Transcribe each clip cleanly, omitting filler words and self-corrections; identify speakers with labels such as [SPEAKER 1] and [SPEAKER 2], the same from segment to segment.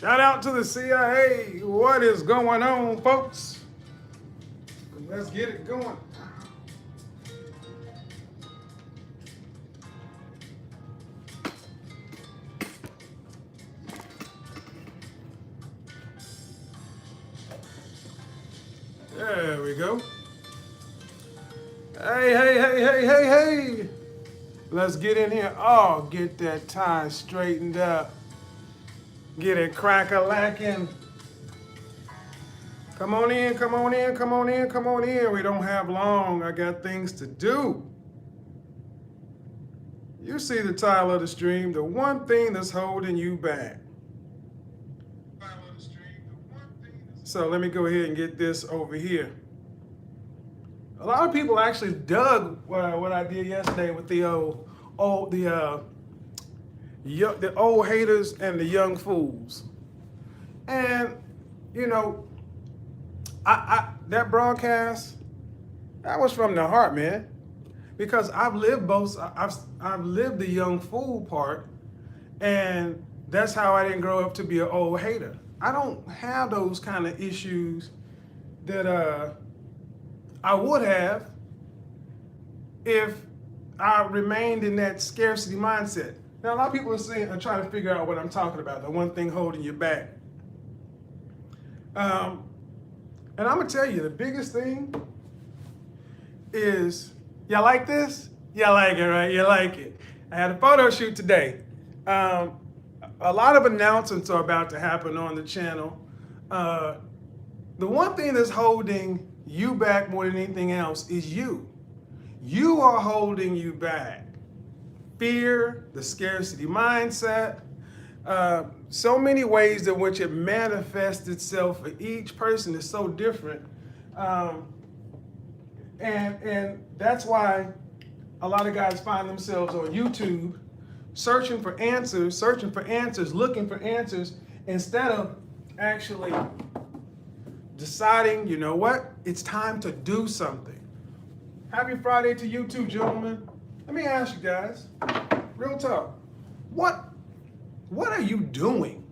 [SPEAKER 1] Shout out to the CIA. What is going on, folks? Let's get it going. There we go. Hey. Let's get in here. Oh, get that tie straightened up. Get it crack-a-lacking. Come on in. We don't have long. I got things to do. You see the title of the stream, the one thing that's holding you back. So let me go ahead and get this over here. A lot of people actually dug what I did yesterday with the old haters and the young fools. And you know, I that broadcast, that was from the heart, man. Because I've lived both. I've lived the young fool part, and that's how I didn't grow up to be an old hater. I don't have those kind of issues that I would have if I remained in that scarcity mindset. Now, a lot of people are trying to figure out what I'm talking about, the one thing holding you back. And I'm going to tell you, the biggest thing is, y'all like this? Y'all like it, right? You like it. I had a photo shoot today. A lot of announcements are about to happen on the channel. The one thing that's holding you back more than anything else is you. You are holding you back. Fear, the scarcity mindset, so many ways in which it manifests itself for each person is so different. And that's why a lot of guys find themselves on YouTube searching for answers, looking for answers, instead of actually deciding, you know what, it's time to do something. Happy Friday to you too, gentlemen. Let me ask you guys, real talk, what are you doing?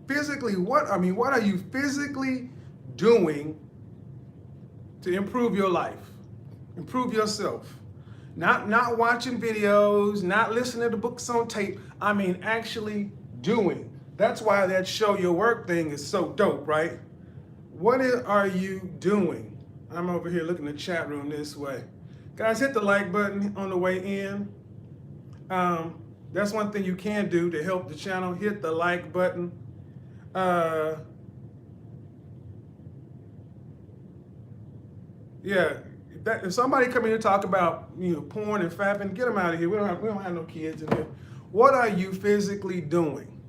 [SPEAKER 1] Physically, what are you physically doing to improve your life, improve yourself? Not watching videos, not listening to books on tape. I mean, actually doing. That's why that show your work thing is so dope, right? What are you doing? I'm over here looking at the chat room this way. Guys, hit the like button on the way in. That's one thing you can do to help the channel. Hit the like button. Yeah. If somebody come in and talk about porn and fapping, get them out of here. We don't have no kids in here. What are you physically doing?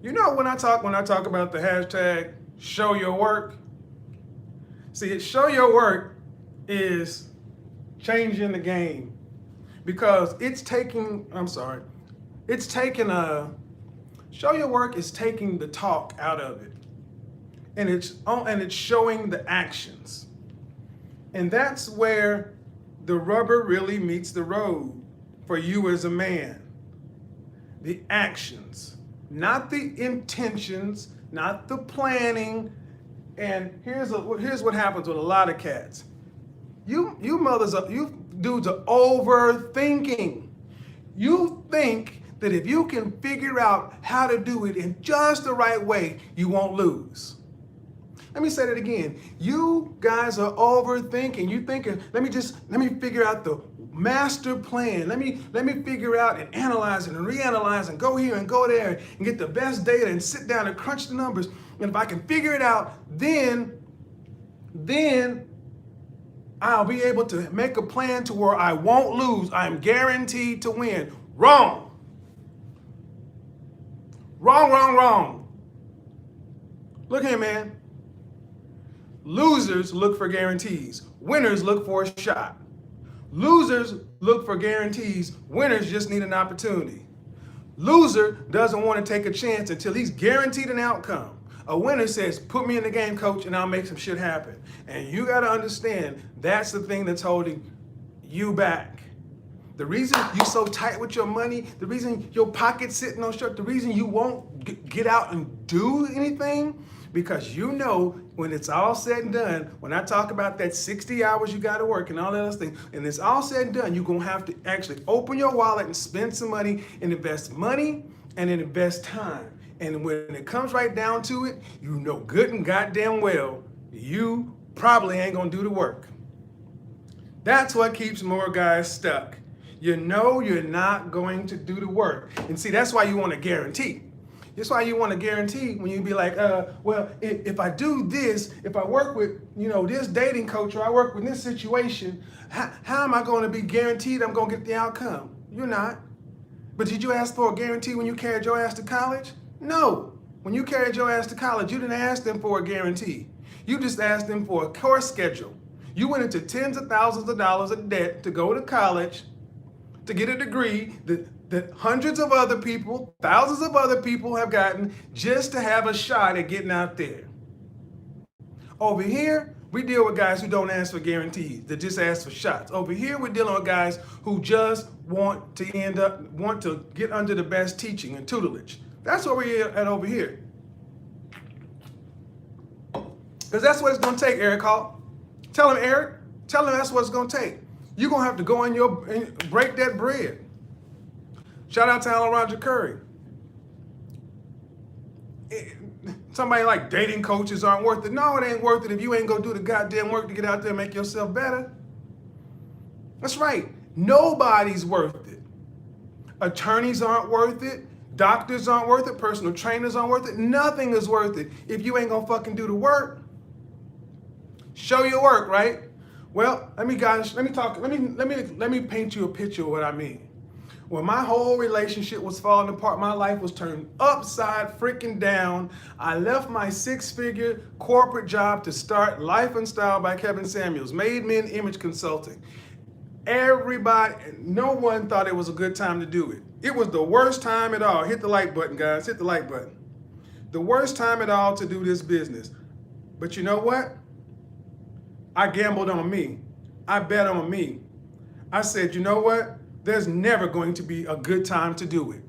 [SPEAKER 1] You know when I talk about the hashtag show your work. See, show your work is changing the game because show your work is taking the talk out of it, and it's showing the actions. And that's where the rubber really meets the road for you as a man. The actions, not the intentions, not the planning. And here's what happens with a lot of cats. You dudes are overthinking. You think that if you can figure out how to do it in just the right way, you won't lose. Let me say that again. You guys are overthinking. You thinking, let me figure out the master plan. Let me figure out and analyze it and reanalyze and go here and go there and get the best data and sit down and crunch the numbers. And if I can figure it out, then I'll be able to make a plan to where I won't lose. I'm guaranteed to win. Wrong. Wrong. Look here, man. Losers look for guarantees. Winners look for a shot. Losers look for guarantees. Winners just need an opportunity. Loser doesn't want to take a chance until he's guaranteed an outcome. A winner says, put me in the game, coach, and I'll make some shit happen. And you got to understand, that's the thing that's holding you back. The reason you're so tight with your money, the reason your pocket's sitting on short, the reason you won't get out and do anything, because you know when it's all said and done, when I talk about that 60 hours you got to work and all that other thing, and it's all said and done, you're going to have to actually open your wallet and spend some money and invest money and invest time. And when it comes right down to it, you know good and goddamn well, you probably ain't going to do the work. That's what keeps more guys stuck. You know you're not going to do the work. And see, that's why you want to guarantee. That's why you want to guarantee when you be like, well, if I do this, if I work with, this dating coach or I work with this situation, how am I going to be guaranteed I'm going to get the outcome? You're not. But did you ask for a guarantee when you carried your ass to college? No. When you carried your ass to college, you didn't ask them for a guarantee. You just asked them for a course schedule. You went into tens of thousands of dollars of debt to go to college, to get a degree that hundreds of other people, thousands of other people have gotten just to have a shot at getting out there. Over here, we deal with guys who don't ask for guarantees, that just ask for shots. Over here, we're dealing with guys who just want to get under the best teaching and tutelage. That's what we're at over here. Because that's what it's going to take, Eric Hall. Tell him, Eric. Tell him that's what it's going to take. You're going to have to go and break that bread. Shout out to Alan Roger Curry. Somebody like dating coaches aren't worth it. No, it ain't worth it if you ain't going to do the goddamn work to get out there and make yourself better. That's right. Nobody's worth it. Attorneys aren't worth it. Doctors aren't worth it. Personal trainers aren't worth it. Nothing is worth it if you ain't going to fucking do the work. Show your work, right? Well, let me paint you a picture of what I mean. When my whole relationship was falling apart, my life was turned upside freaking down. I left my 6-figure corporate job to start Life and Style by Kevin Samuels, Made Men Image Consulting. No one thought it was a good time to do it. It was the worst time at all. Hit the like button, guys. Hit the like button. The worst time at all to do this business. But you know what? I gambled on me. I bet on me. I said, you know what? There's never going to be a good time to do it.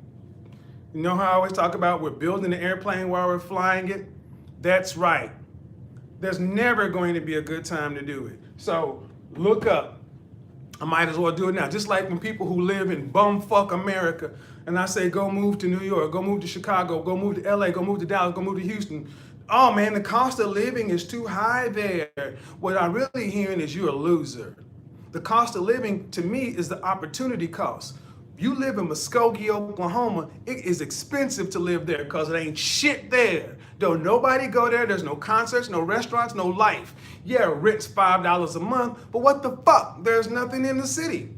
[SPEAKER 1] You know how I always talk about we're building the airplane while we're flying it? That's right. There's never going to be a good time to do it. So look up. I might as well do it now. Just like when people who live in bumfuck America, and I say, go move to New York, go move to Chicago, go move to LA, go move to Dallas, go move to Houston. Oh man, the cost of living is too high there. What I'm really hearing is you're a loser. The cost of living, to me, is the opportunity cost. You live in Muskogee, Oklahoma, it is expensive to live there because it ain't shit there. Don't nobody go there. There's no concerts, no restaurants, no life. Yeah, rent's $5 a month, but what the fuck? There's nothing in the city.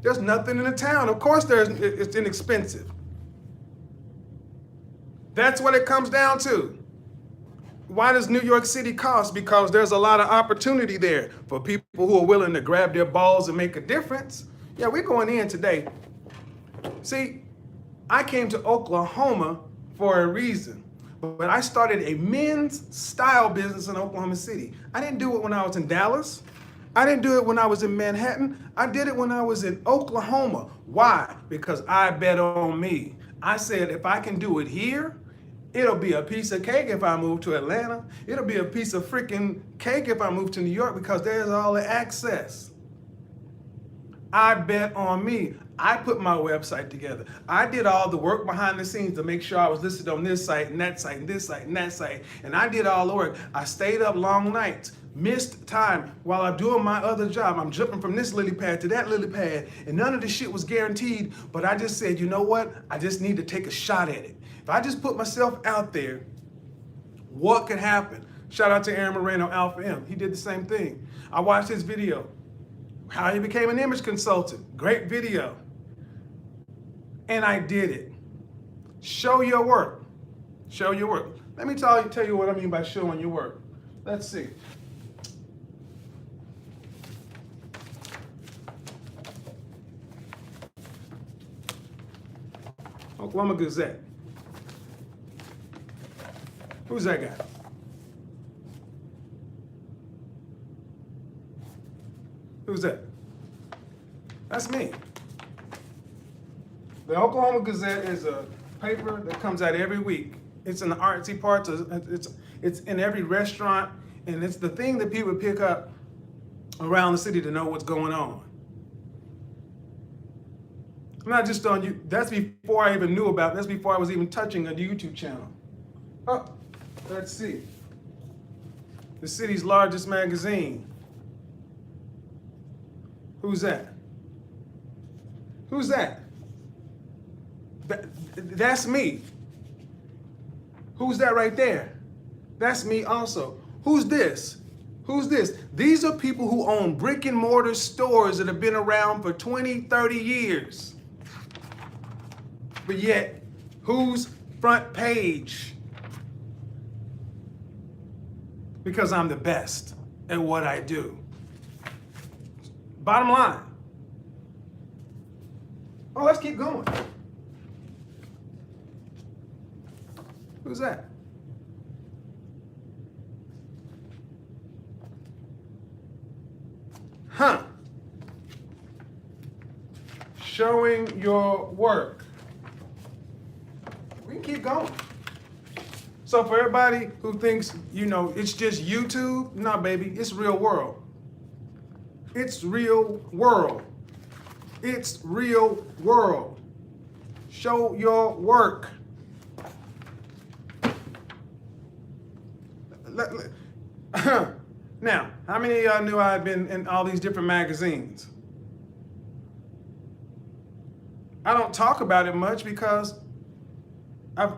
[SPEAKER 1] There's nothing in the town. Of course, it's inexpensive. That's what it comes down to. Why does New York City cost? Because there's a lot of opportunity there for people who are willing to grab their balls and make a difference. Yeah, we're going in today. See, I came to Oklahoma for a reason, but I started a men's style business in Oklahoma City. I didn't do it when I was in Dallas. I didn't do it when I was in Manhattan. I did it when I was in Oklahoma. Why? Because I bet on me. I said, if I can do it here, it'll be a piece of cake if I move to Atlanta. It'll be a piece of freaking cake if I move to New York because there's all the access. I bet on me. I put my website together. I did all the work behind the scenes to make sure I was listed on this site and that site and this site and that site. And I did all the work. I stayed up long nights, missed time while I'm doing my other job. I'm jumping from this lily pad to that lily pad, and none of the shit was guaranteed. But I just said, you know what? I just need to take a shot at it. If I just put myself out there, what could happen? Shout out to Aaron Moreno, Alpha M. He did the same thing. I watched his video, how he became an image consultant. Great video. And I did it. Show your work. Show your work. Let me tell you what I mean by showing your work. Let's see. Oklahoma Gazette. Who's that guy? Who's that? That's me. The Oklahoma Gazette is a paper that comes out every week. It's in the artsy parts. It's in every restaurant, and it's the thing that people pick up around the city to know what's going on. Not just on you. That's before I even knew about it. That's before I was even touching a YouTube channel. Oh, let's see. The city's largest magazine. Who's that? Who's that? That's me. Who's that right there? That's me also. Who's this? Who's this? These are people who own brick and mortar stores that have been around for 20, 30 years. But yet, who's front page? Because I'm the best at what I do. Bottom line. Oh, let's keep going. Who's that? Huh. Showing your work. We can keep going. So for everybody who thinks, it's just YouTube, nah, baby, it's real world. It's real world. It's real world. Show your work. Now, how many of y'all knew I had been in all these different magazines? I don't talk about it much because I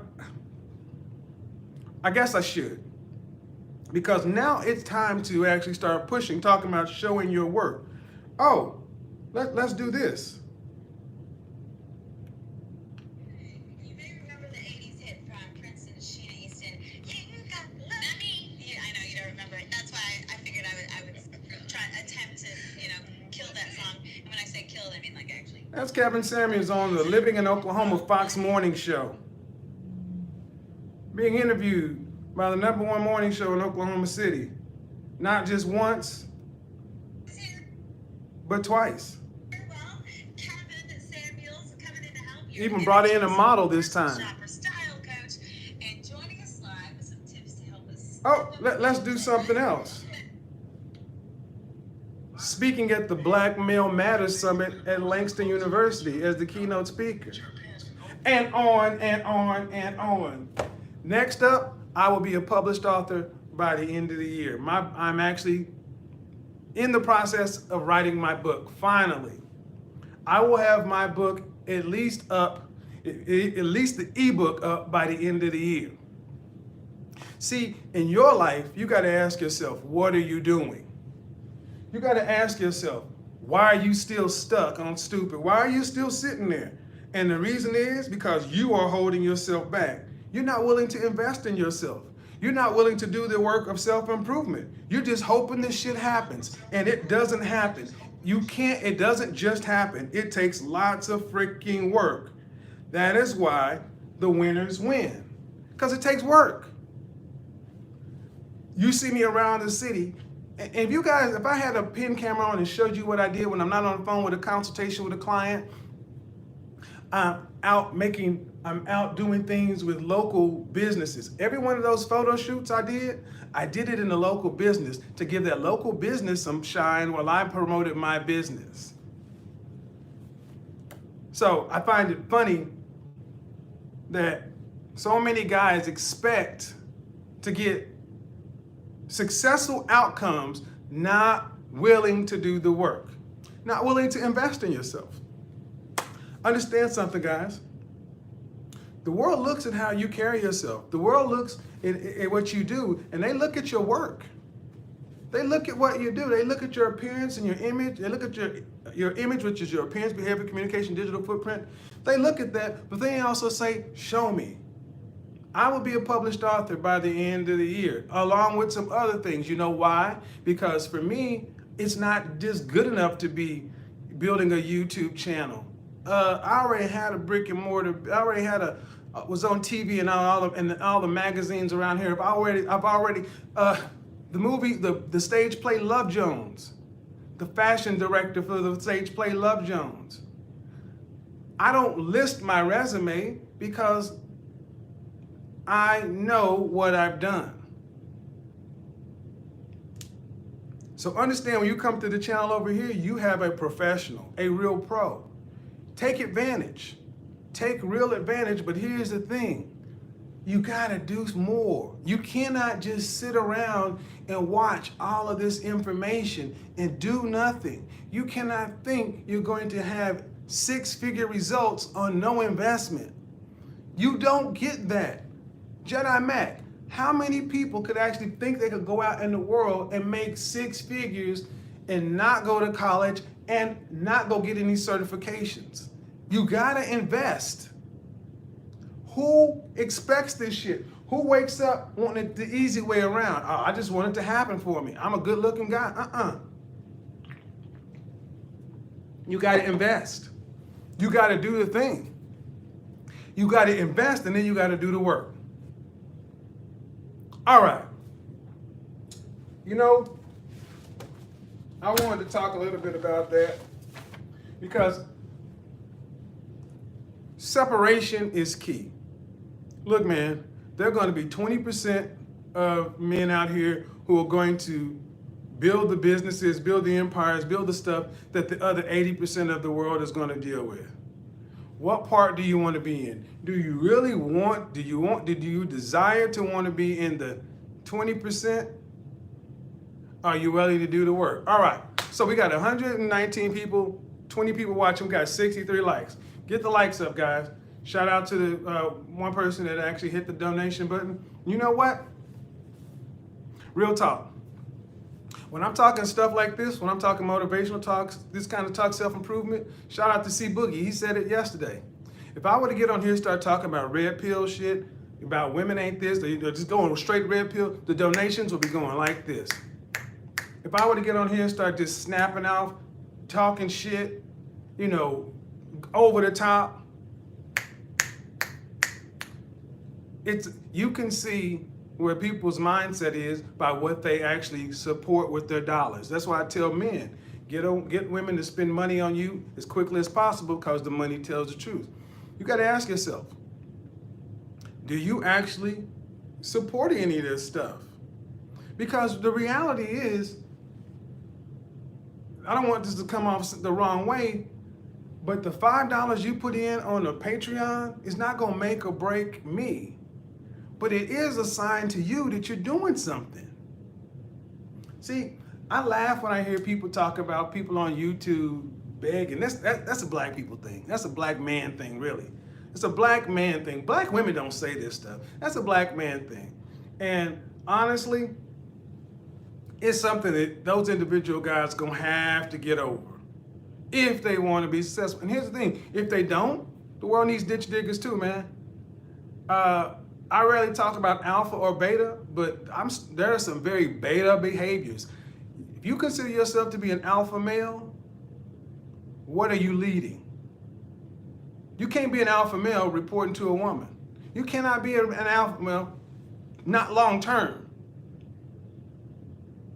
[SPEAKER 1] guess I should. Because now it's time to actually start pushing, talking about showing your work. Oh, let's do this.
[SPEAKER 2] You may remember the 80s hit from Prince and Sheena Easton. You got money. Yeah, I know you don't remember it. That's why I figured I would try attempt to, kill that song. And when I say kill, I mean like actually.
[SPEAKER 1] That's Kevin Samuels on the Living in Oklahoma Fox Morning Show. Being interviewed by the #1 morning show in Oklahoma City. Not just once, but twice.
[SPEAKER 2] Well, Kevin Samuels coming in to help you.
[SPEAKER 1] Even brought in a model this time.
[SPEAKER 2] Style coach and joining us live with some tips to help us.
[SPEAKER 1] Oh, let's do something else. Speaking at the Black Male Matters Summit at Langston University as the keynote speaker. And on and on and on. Next up, I will be a published author by the end of the year. I'm actually in the process of writing my book, finally. I will have my book at least the ebook up by the end of the year. See, in your life, you got to ask yourself, what are you doing? You got to ask yourself, why are you still stuck on stupid? Why are you still sitting there? And the reason is because you are holding yourself back. You're not willing to invest in yourself. You're not willing to do the work of self-improvement. You're just hoping this shit happens, and it doesn't happen. It doesn't just happen. It takes lots of freaking work. That is why the winners win, because it takes work. You see me around the city, and if I had a pin camera on and showed you what I did when I'm not on the phone with a consultation with a client, I'm out doing things with local businesses. Every one of those photo shoots I did it in a local business to give that local business some shine while I promoted my business. So I find it funny that so many guys expect to get successful outcomes, not willing to do the work, not willing to invest in yourself. Understand something, guys. The world looks at how you carry yourself. The world looks at what you do, and they look at your work. They look at what you do. They look at your appearance and your image. They look at your image, which is your appearance, behavior, communication, digital footprint. They look at that, but they also say, show me. I will be a published author by the end of the year, along with some other things. You know why? Because for me, it's not just good enough to be building a YouTube channel. I already had a brick and mortar. I already had was on TV and all the magazines around here. The movie, the stage play Love Jones, the fashion director for the stage play Love Jones. I don't list my resume because I know what I've done. So understand, when you come to the channel over here, you have a professional, a real pro. Take advantage. Take real advantage, but here's the thing. You gotta do more. You cannot just sit around and watch all of this information and do nothing. You cannot think you're going to have six-figure results on no investment. You don't get that. Jedi Mac, how many people could actually think they could go out in the world and make six figures and not go to college and not go get any certifications? You gotta invest. Who expects this shit? Who wakes up wanting it the easy way around? Oh, I just want it to happen for me. I'm a good looking guy. You gotta invest. You gotta do the thing. You gotta invest, and then you gotta do the work. All right. You know, I wanted to talk a little bit about that because separation is key. Look, man, there are going to be 20% of men out here who are going to build the businesses, build the empires, build the stuff that the other 80% of the world is going to deal with. What part do you want to be in? Do you really want, do you desire to want to be in the 20%? Are you ready to do the work? All right, so we got 119 people, 20 people watching, we got 63 likes. Get the likes up, guys. Shout out to the one person that actually hit the donation button. You know what? Real talk. When I'm talking stuff like this, when I'm talking motivational talks, this kind of talk, self-improvement, shout out to C Boogie. He said it yesterday. If I were to get on here and start talking about red pill shit, about women ain't this, they're just going straight red pill, the donations will be going like this. If I were to get on here and start just snapping off, talking shit, you know, over the top, you can see where people's mindset is by what they actually support with their dollars. That's why I tell men, get women to spend money on you as quickly as possible because the money tells the truth. You got to ask yourself, do you actually support any of this stuff? Because the reality is, I don't want this to come off the wrong way, but the $5 you put in on a Patreon is not going to make or break me. But it is a sign to you that you're doing something. See, I laugh when I hear people talk about people on YouTube begging. That's a black people thing. That's a black man thing, really. It's a black man thing. Black women don't say this stuff. That's a black man thing. And honestly, it's something that those individual guys gonna have to get over if they want to be successful. And here's the thing, if they don't, the world needs ditch diggers too, man. I rarely talk about alpha or beta, but there are some very beta behaviors. If you consider yourself to be an alpha male, what are you leading? You can't be an alpha male reporting to a woman. You cannot be an alpha male, not long term.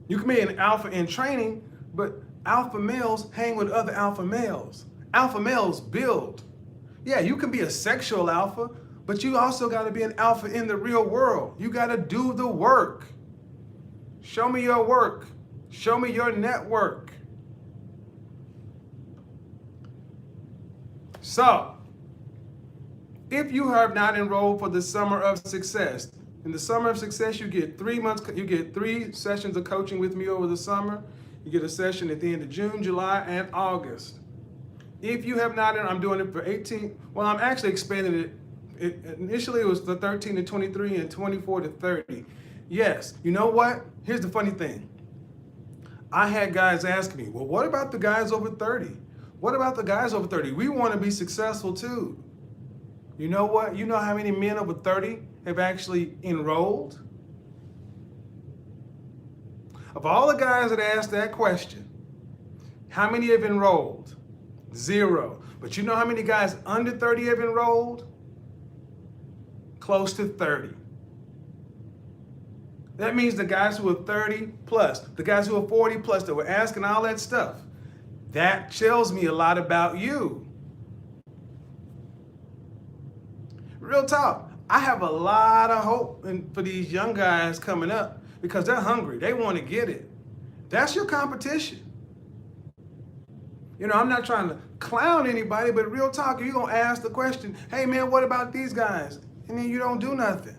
[SPEAKER 1] You can be an alpha in training, but alpha males hang with other alpha males. Alpha males build. Yeah, you can be a sexual alpha, but you also got to be an alpha in the real world. You got to do the work. Show me your work. Show me your network. So, if you have not enrolled for the Summer of Success, in the Summer of Success, you get 3 months, you get 3 sessions of coaching with me over the summer. You get a session at the end of June, July, and August. If you have not, I'm doing it for 18, well, I'm actually expanding it. Initially, it was the 13 to 23 and 24 to 30. Yes, you know what? Here's the funny thing. I had guys ask me, well, what about the guys over 30? What about the guys over 30? We want to be successful too. You know what? You know how many men over 30 have actually enrolled? Of all the guys that asked that question, how many have enrolled? 0. But you know how many guys under 30 have enrolled? Close to 30. That means the guys who are 30 plus, the guys who are 40 plus that were asking all that stuff, that tells me a lot about you. Real talk. I have a lot of hope for these young guys coming up because they're hungry. They want to get it. That's your competition. You know, I'm not trying to clown anybody, but real talk, you're going to ask the question, hey man, what about these guys? And then you don't do nothing.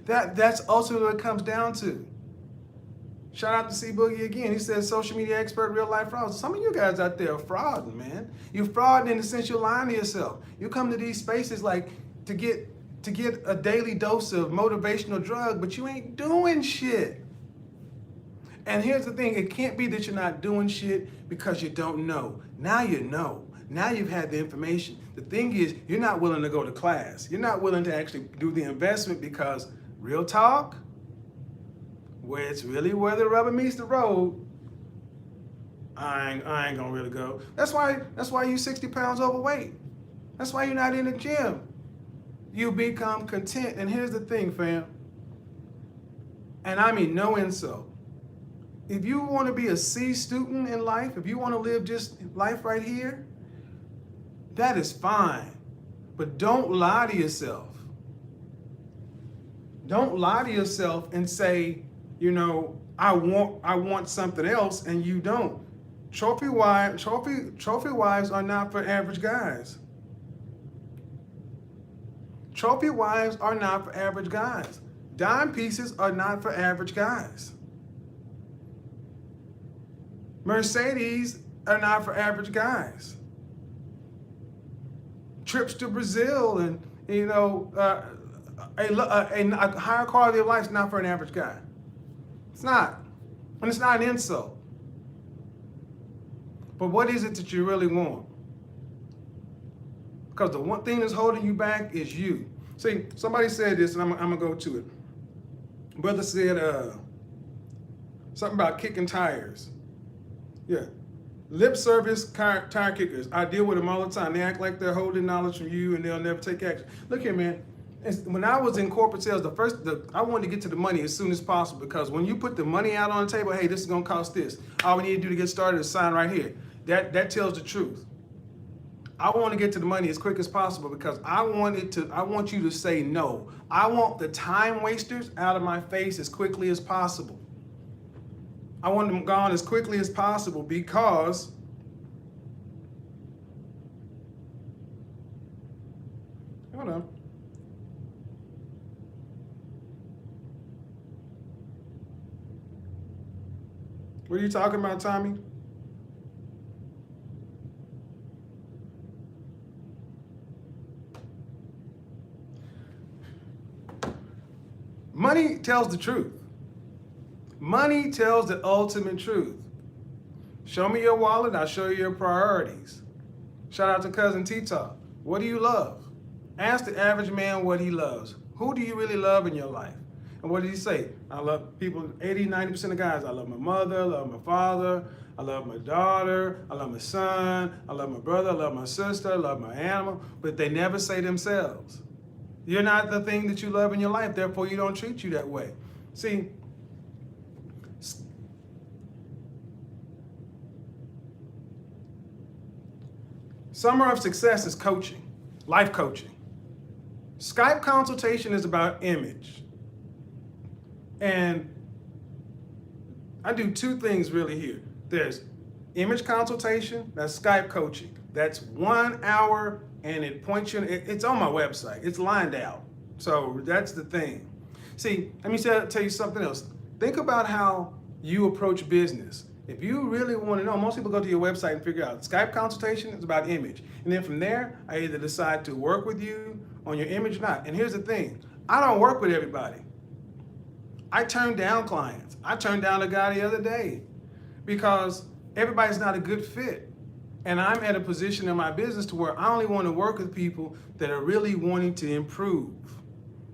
[SPEAKER 1] That's ultimately what it comes down to. Shout out to C Boogie again. He says social media expert, real life fraud. Some of you guys out there are frauding, man. You're frauding in the sense you're lying to yourself. You come to these spaces like to get a daily dose of motivational drug, but you ain't doing shit. And here's the thing, it can't be that you're not doing shit because you don't know. Now you know. Now you've had the information. The thing is, you're not willing to go to class. You're not willing to actually do the investment because real talk, where it's really where the rubber meets the road, I ain't gonna really go. That's why you're 60 pounds overweight. That's why you're not in the gym. You become content. And here's the thing, fam. And I mean no insult. If you want to be a C student in life, if you want to live just life right here, that is fine. But don't lie to yourself. Don't lie to yourself and say, you know, I want something else and you don't. Trophy wives are not for average guys. Trophy wives are not for average guys. Dime pieces are not for average guys. Mercedes are not for average guys. Trips to Brazil and, you know, a higher quality of life is not for an average guy. It's not. And it's not an insult. But what is it that you really want? Because the one thing that's holding you back is you. See, somebody said this, and I'm going to go to it. Brother said something about kicking tires. Yeah. Lip service tire kickers. I deal with them all the time. They act like they're holding knowledge from you and they'll never take action. Look here, man. When I was in corporate sales, I wanted to get to the money as soon as possible because when you put the money out on the table, hey, this is going to cost this. All we need to do to get started is sign right here. That tells the truth. I want to get to the money as quick as possible because I want you to say no. I want the time wasters out of my face as quickly as possible. I want them gone as quickly as possible because hold on. What are you talking about, Tommy? Money tells the truth. Money tells the ultimate truth. Show me your wallet, I'll show you your priorities. Shout out to Cousin T-Talk. What do you love? Ask the average man what he loves. Who do you really love in your life? And what did he say? I love people, 80, 90% of guys. I love my mother, I love my father, I love my daughter, I love my son, I love my brother, I love my sister, I love my animal, but they never say themselves. You're not the thing that you love in your life, therefore you don't treat you that way. See, summer of success is coaching, life coaching. Skype consultation is about image. And I do two things really here. There's image consultation, that's Skype coaching. That's 1 hour and it points you, it's on my website, it's lined out. So that's the thing. See, let me tell you something else. Think about how you approach business. If you really want to know, most people go to your website and figure out Skype consultation is about image. And then from there, I either decide to work with you on your image or not. And here's the thing, I don't work with everybody. I turn down clients. I turned down a guy the other day because everybody's not a good fit. And I'm at a position in my business to where I only want to work with people that are really wanting to improve,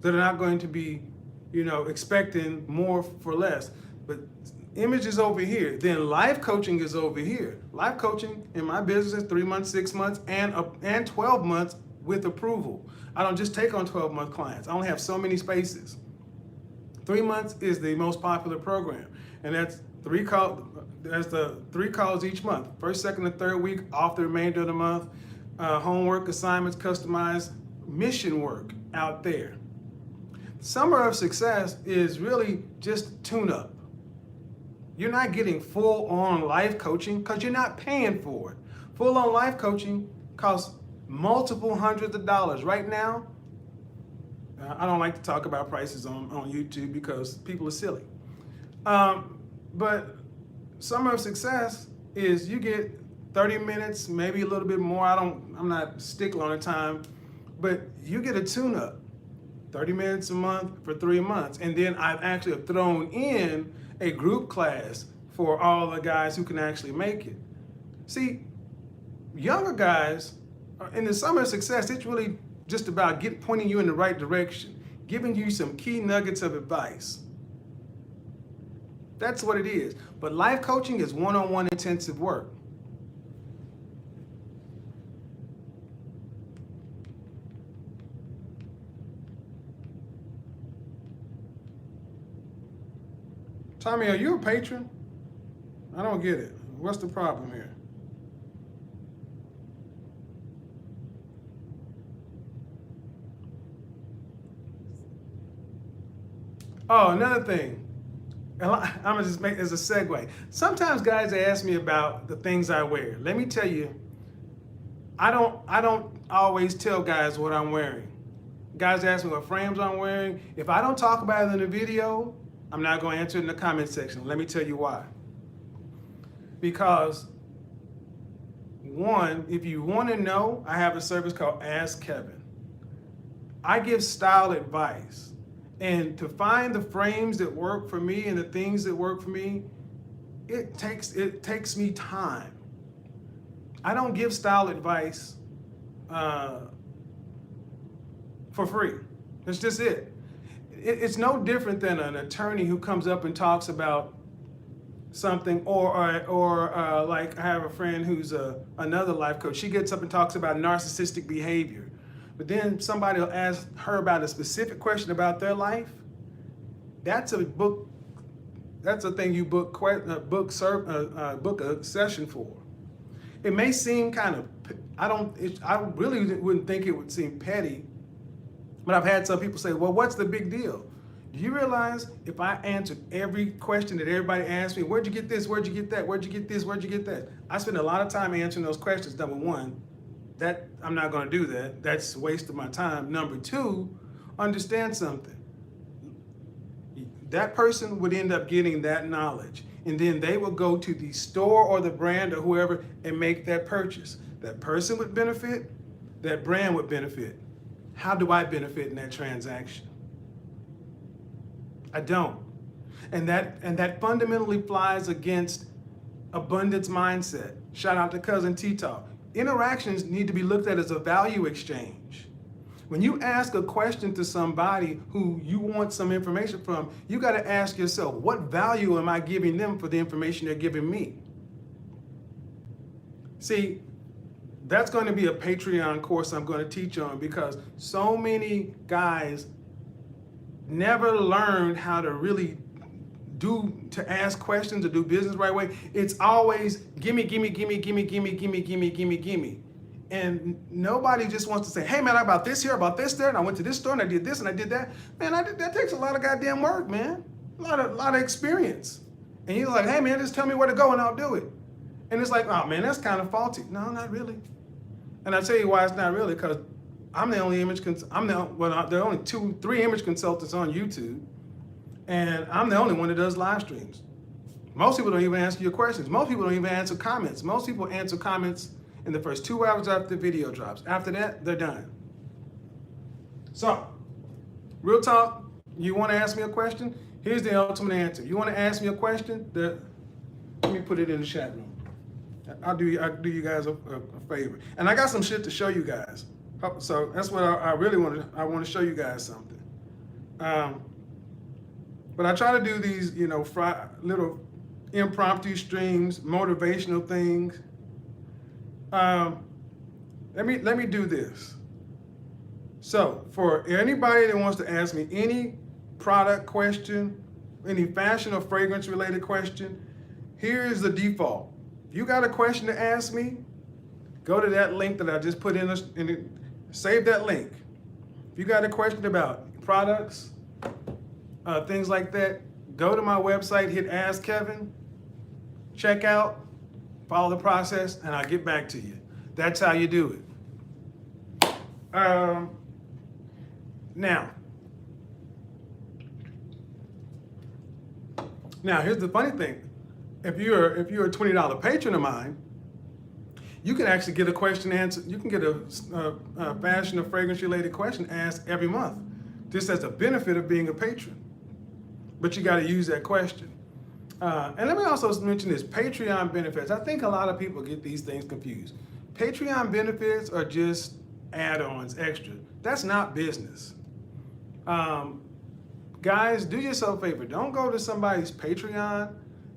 [SPEAKER 1] that are not going to be, you know, expecting more for less. But image is over here. Then life coaching is over here. Life coaching in my business is 3 months, 6 months, and 12 months with approval. I don't just take on 12-month clients. I only have so many spaces. 3 months is the most popular program, and that's the 3 calls each month. First, second, and third week off the remainder of the month. Homework, assignments, customized mission work out there. Summer of Success is really just tune up. You're not getting full on life coaching because you're not paying for it. Full on life coaching costs multiple hundreds of dollars. Right now, I don't like to talk about prices on YouTube because people are silly. But Summer of Success is you get 30 minutes, maybe a little bit more. I'm not stickler on the time, but you get a tune-up, 30 minutes a month for 3 months. And then I've actually thrown in a group class for all the guys who can actually make it. See, younger guys, in the Summer of Success, it's really just about pointing you in the right direction, giving you some key nuggets of advice. That's what it is. But life coaching is one-on-one intensive work. Tommy, are you a patron? I don't get it. What's the problem here? Oh, another thing. I'm gonna just make as a segue. Sometimes guys ask me about the things I wear. Let me tell you, I don't always tell guys what I'm wearing. Guys ask me what frames I'm wearing. If I don't talk about it in the video, I'm not going to answer it in the comment section. Let me tell you why. Because one, if you want to know, I have a service called Ask Kevin. I give style advice. And to find the frames that work for me and the things that work for me, it takes me time. I don't give style advice for free. That's just it. It's no different than an attorney who comes up and talks about something, or like I have a friend who's another life coach. She gets up and talks about narcissistic behavior, but then somebody will ask her about a specific question about their life. That's a book. That's a thing you book a session for. It may seem kind of I really wouldn't think it would seem petty. But I've had some people say, well, what's the big deal? Do you realize if I answered every question that everybody asked me, where'd you get this, where'd you get that, where'd you get this, where'd you get that? I spend a lot of time answering those questions. Number one, that I'm not going to do that. That's a waste of my time. Number two, understand something. That person would end up getting that knowledge. And then they will go to the store or the brand or whoever and make that purchase. That person would benefit, that brand would benefit. How do I benefit in that transaction? I don't. And that fundamentally flies against abundance mindset. Shout out to Cousin T-Talk. Interactions need to be looked at as a value exchange. When you ask a question to somebody who you want some information from, you got to ask yourself, what value am I giving them for the information they're giving me? See, that's going to be a Patreon course I'm going to teach on, because so many guys never learned how to really ask questions or do business the right way. It's always gimme. And nobody just wants to say, hey man, I bought this here, I bought this there, and I went to this store and I did this and I did that. Man, that takes a lot of goddamn work, man. A lot of experience. And you're like, hey man, just tell me where to go and I'll do it. And it's like, oh man, that's kind of faulty. No, not really. And I'll tell you why it's not really, because I'm the only there are only 3 image consultants on YouTube, and I'm the only one that does live streams. Most people don't even answer your questions. Most people don't even answer comments. Most people answer comments in the first 2 hours after the video drops. After that, they're done. So, real talk, you want to ask me a question? Here's the ultimate answer. You want to ask me a question? Let me put it in the chat room. I'll do you guys a favor. And I got some shit to show you guys. So that's what I really want to show you guys something. But I try to do these, little impromptu streams, motivational things. Let me do this. So for anybody that wants to ask me any product question, any fashion or fragrance related question, here is the default. If you got a question to ask me, go to that link that I just put in, save that link. If you got a question about products, things like that, go to my website, hit Ask Kevin, check out, follow the process, and I'll get back to you. That's how you do it. Now, here's the funny thing. If you're a $20 patron of mine, you can actually get a question answered. You can get a fashion or fragrance related question asked every month, just as a benefit of being a patron. But you got to use that question. And let me also mention this, Patreon benefits. I think a lot of people get these things confused. Patreon benefits are just add-ons, extra. That's not business. Guys, do yourself a favor. Don't go to somebody's Patreon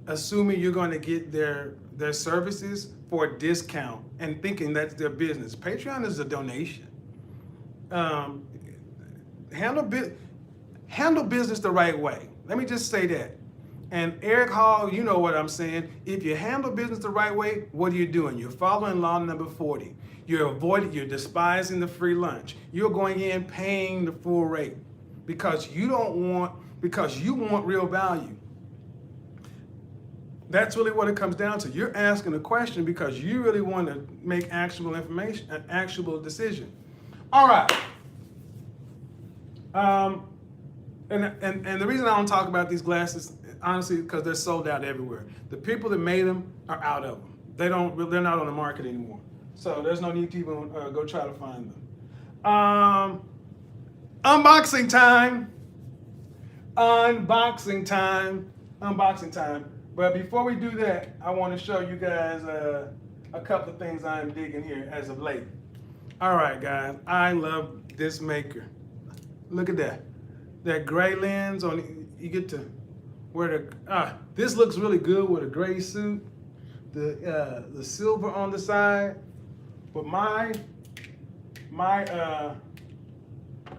[SPEAKER 1] assuming you're going to get their services for a discount and thinking that's their business. Patreon is a donation. Handle business the right way. Let me just say that. And Eric Hall, you know what I'm saying. If you handle business the right way, what are you doing? You're following law number 40. You're despising the free lunch. You're going in paying the full rate because you want real value. That's really what it comes down to. You're asking a question because you really want to make actionable information, an actionable decision. All right. And the reason I don't talk about these glasses, honestly, because they're sold out everywhere. The people that made them are out of them. They're not on the market anymore. So there's no need to even go try to find them. Unboxing time. Unboxing time. But before we do that, I want to show you guys a couple of things I'm digging here as of late. All right, guys, I love this maker. Look at that. That gray lens on, you get to wear this looks really good with a gray suit. The silver on the side. But I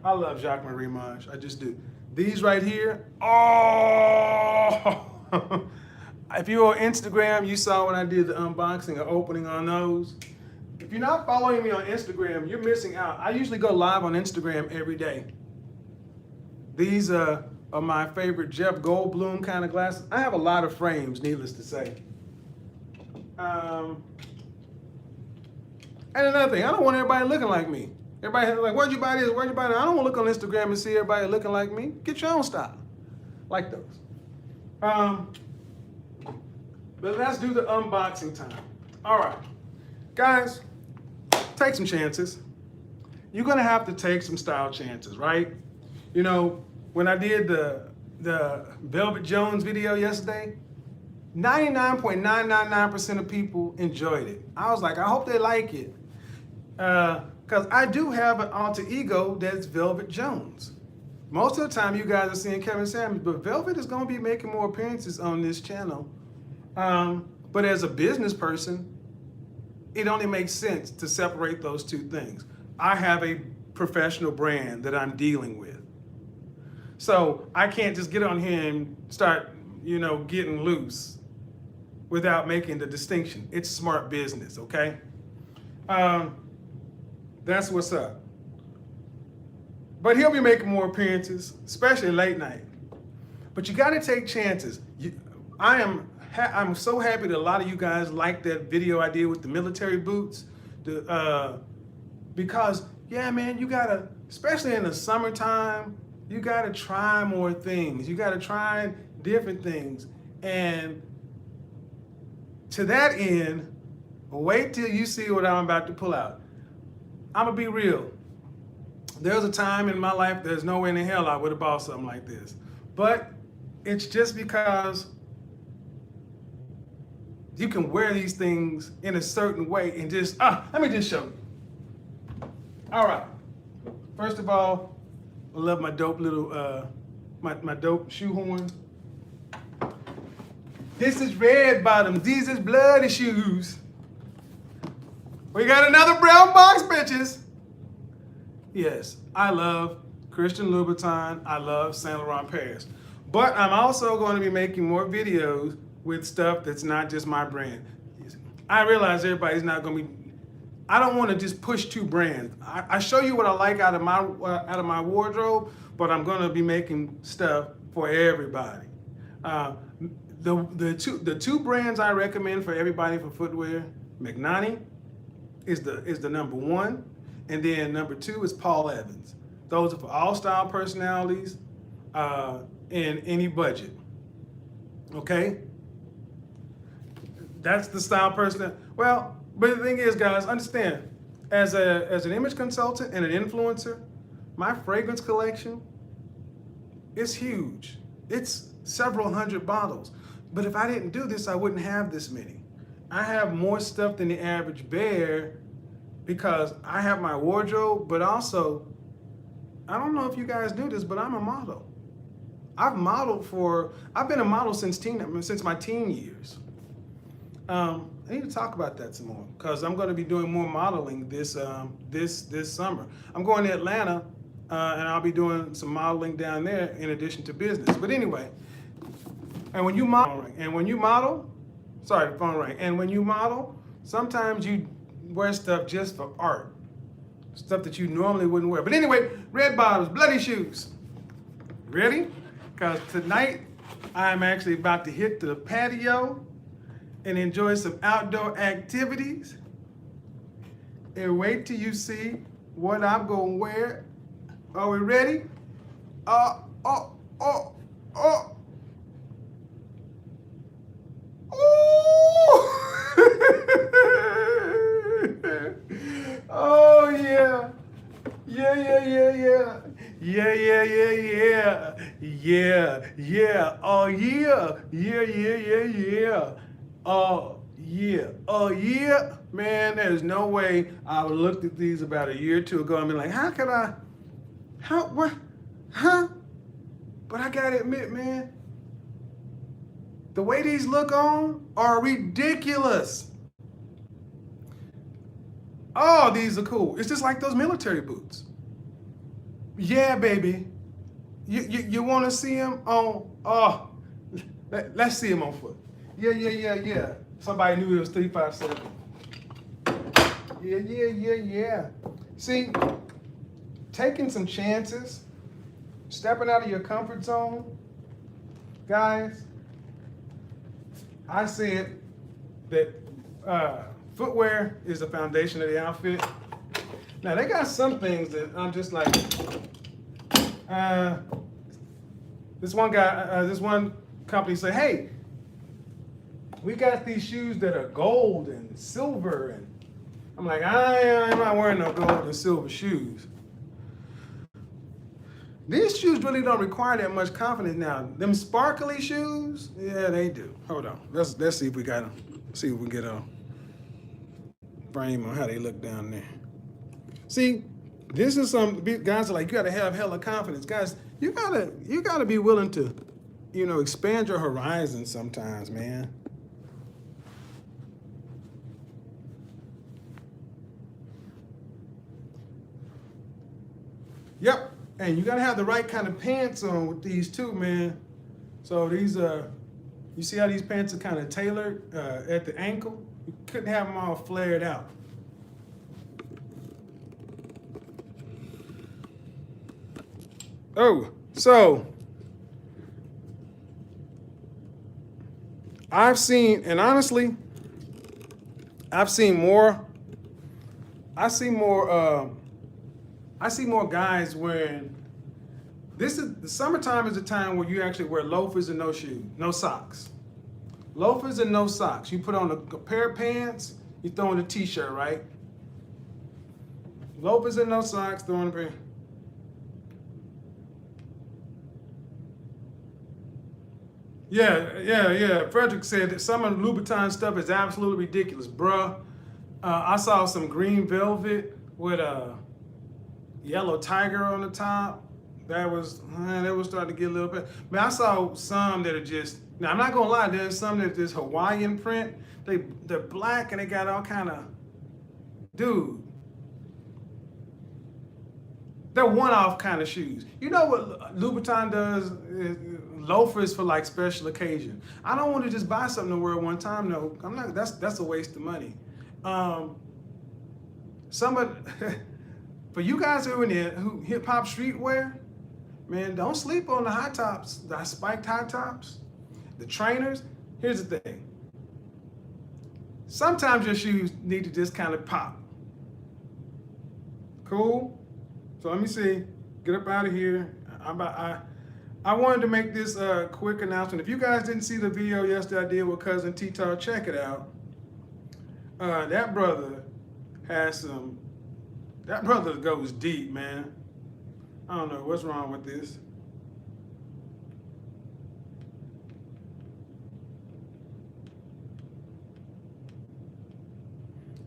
[SPEAKER 1] love Jacques Marie Mange. I just do. These right here, oh! If you're on Instagram, you saw when I did the unboxing or opening on those. If you're not following me on Instagram, you're missing out. I usually go live on Instagram every day. These are my favorite Jeff Goldblum kind of glasses. I have a lot of frames, needless to say. And another thing, I don't want everybody looking like me. Everybody like, where'd you buy this? Where'd you buy that? I don't want to look on Instagram and see everybody looking like me. Get your own style, like those. But let's do the unboxing time. All right, guys, take some chances. You're gonna have to take some style chances, right? You know, when I did the Velvet Jones video yesterday, 99.999% of people enjoyed it. I was like, I hope they like it. Because I do have an alter ego that's Velvet Jones. Most of the time you guys are seeing Kevin Samuels, but Velvet is going to be making more appearances on this channel. But as a business person, it only makes sense to separate those two things. I have a professional brand that I'm dealing with. So I can't just get on here and start, getting loose without making the distinction. It's smart business, okay? That's what's up. But he'll be making more appearances, especially late night. But you got to take chances. I'm so happy that a lot of you guys like that video I did with the military boots, because yeah, man, you gotta, especially in the summertime, you gotta try more things. You gotta try different things, and to that end, wait till you see what I'm about to pull out. I'm gonna be real. There's a time in my life, there's no way in the hell I would have bought something like this. But it's just because you can wear these things in a certain way and just, let me just show you. All right. First of all, I love my dope little, my dope shoehorn. This is red bottoms. These is bloody shoes. We got another brown box, bitches. Yes, I love Christian Louboutin. I love Saint Laurent Paris. But I'm also going to be making more videos with stuff that's not just my brand. I realize everybody's not going to be I don't want to just push two brands. I show you what I like out of my wardrobe, but I'm gonna be making stuff for everybody. Uh, the two brands I recommend for everybody for footwear, McNani is the number one, and then number two is Paul Evans. Those are for all style personalities in any budget. Okay, that's the style person. Well, but the thing is, guys, understand, as an image consultant and an influencer, my fragrance collection is huge. It's several hundred bottles. But if I didn't do this, I wouldn't have this many. I have more stuff than the average bear because I have my wardrobe, but also, I don't know if you guys knew this, but I'm a model. I've been a model since my teen years. I need to talk about that some more because I'm going to be doing more modeling this summer. I'm going to Atlanta and I'll be doing some modeling down there in addition to business. But anyway, and when you model, sorry, the phone rang. And when you model, sometimes you wear stuff just for art, stuff that you normally wouldn't wear. But anyway, red bottoms, bloody shoes. Ready? Because tonight I'm actually about to hit the patio and enjoy some outdoor activities. And wait till you see what I'm gonna wear. Are we ready? Oh. Oh yeah. Yeah. Oh yeah. Man, there's no way I would looked at these about a year or two ago and be like, But I gotta admit, man, the way these look on are ridiculous. Oh, these are cool. It's just like those military boots. Yeah, baby. You want to see them on? Oh, let's see them on foot. Yeah. Somebody knew it was 357. Yeah. See, taking some chances, stepping out of your comfort zone, guys. I said that footwear is the foundation of the outfit. Now they got some things that I'm just like, this one company said, hey, we got these shoes that are gold and silver, and I'm like, I'm not wearing no gold and silver shoes. These shoes really don't require that much confidence now. Them sparkly shoes, yeah, they do. Hold on, let's see if we got them. See if we can get a frame on how they look down there. See, this is some guys are like, you gotta have hella confidence, guys. You gotta be willing to, expand your horizons sometimes, man. Yep, and you gotta have the right kind of pants on with these too, man. So these you see how these pants are kind of tailored at the ankle? You couldn't have them all flared out. Oh, so I've seen more guys wearing, the summertime is the time where you actually wear loafers and no shoes, no socks. Loafers and no socks. You put on a pair of pants, you throw in a t-shirt, right? Loafers and no socks, throw in a pair. Yeah. Frederick said that some of the Louboutin stuff is absolutely ridiculous, bruh. I saw some green velvet with a yellow tiger on the top. That was starting to get a little bit. But I saw some that are just, now I'm not gonna lie, there's some that are just Hawaiian print. They're black and they got all kind of, dude. They're one-off kind of shoes. You know what Louboutin does? Loafers for like special occasion. I don't want to just buy something to wear one time. No, I'm not. That's a waste of money. some of, for you guys who are in there, who hip hop streetwear, man, don't sleep on the high tops, the spiked high tops, the trainers. Here's the thing. Sometimes your shoes need to just kind of pop. Cool? So let me see. Get up out of here. I wanted to make this quick announcement. If you guys didn't see the video yesterday I did with Cousin T-Tar, check it out. That brother has some, that brother goes deep, man. I don't know what's wrong with this.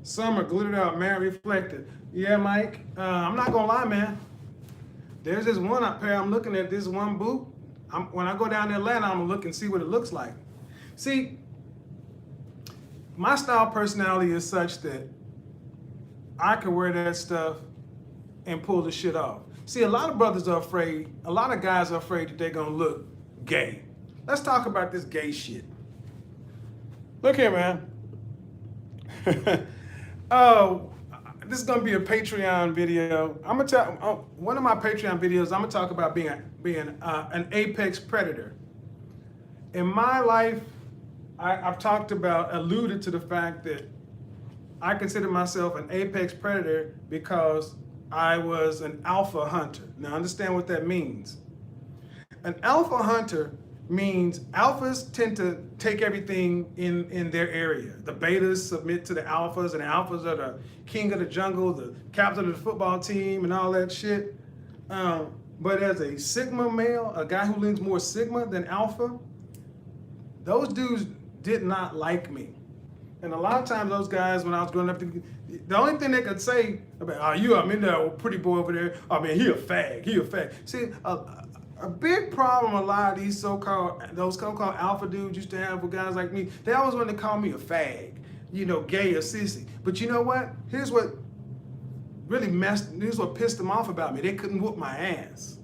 [SPEAKER 1] Summer glittered out, man, reflected. Yeah, Mike, I'm not gonna lie, man. There's this one pair I'm looking at, this one boot. When I go down to Atlanta, I'm gonna look and see what it looks like. See, my style personality is such that I can wear that stuff and pull the shit off. See, a lot of brothers are afraid, a lot of guys are afraid that they're gonna look gay. Let's talk about this gay shit. Look here, man. Oh, this is gonna be a Patreon video. I'm gonna tell one of my Patreon videos. I'm gonna talk about being an apex predator. In my life, I've talked about, alluded to the fact that I consider myself an apex predator because I was an alpha hunter. Now understand what that means. An alpha hunter means alphas tend to take everything in their area. The betas submit to the alphas, and the alphas are the king of the jungle, the captain of the football team, and all that shit. But as a sigma male, a guy who leans more sigma than alpha, those dudes did not like me. And a lot of times those guys, when I was growing up, the only thing they could say about, oh, you, I'm in there, pretty boy over there, oh man, he a fag. See, a big problem a lot of these so-called alpha dudes used to have with guys like me, they always wanted to call me a fag, you know, gay or sissy. But you know what? Here's what pissed them off about me. They couldn't whoop my ass.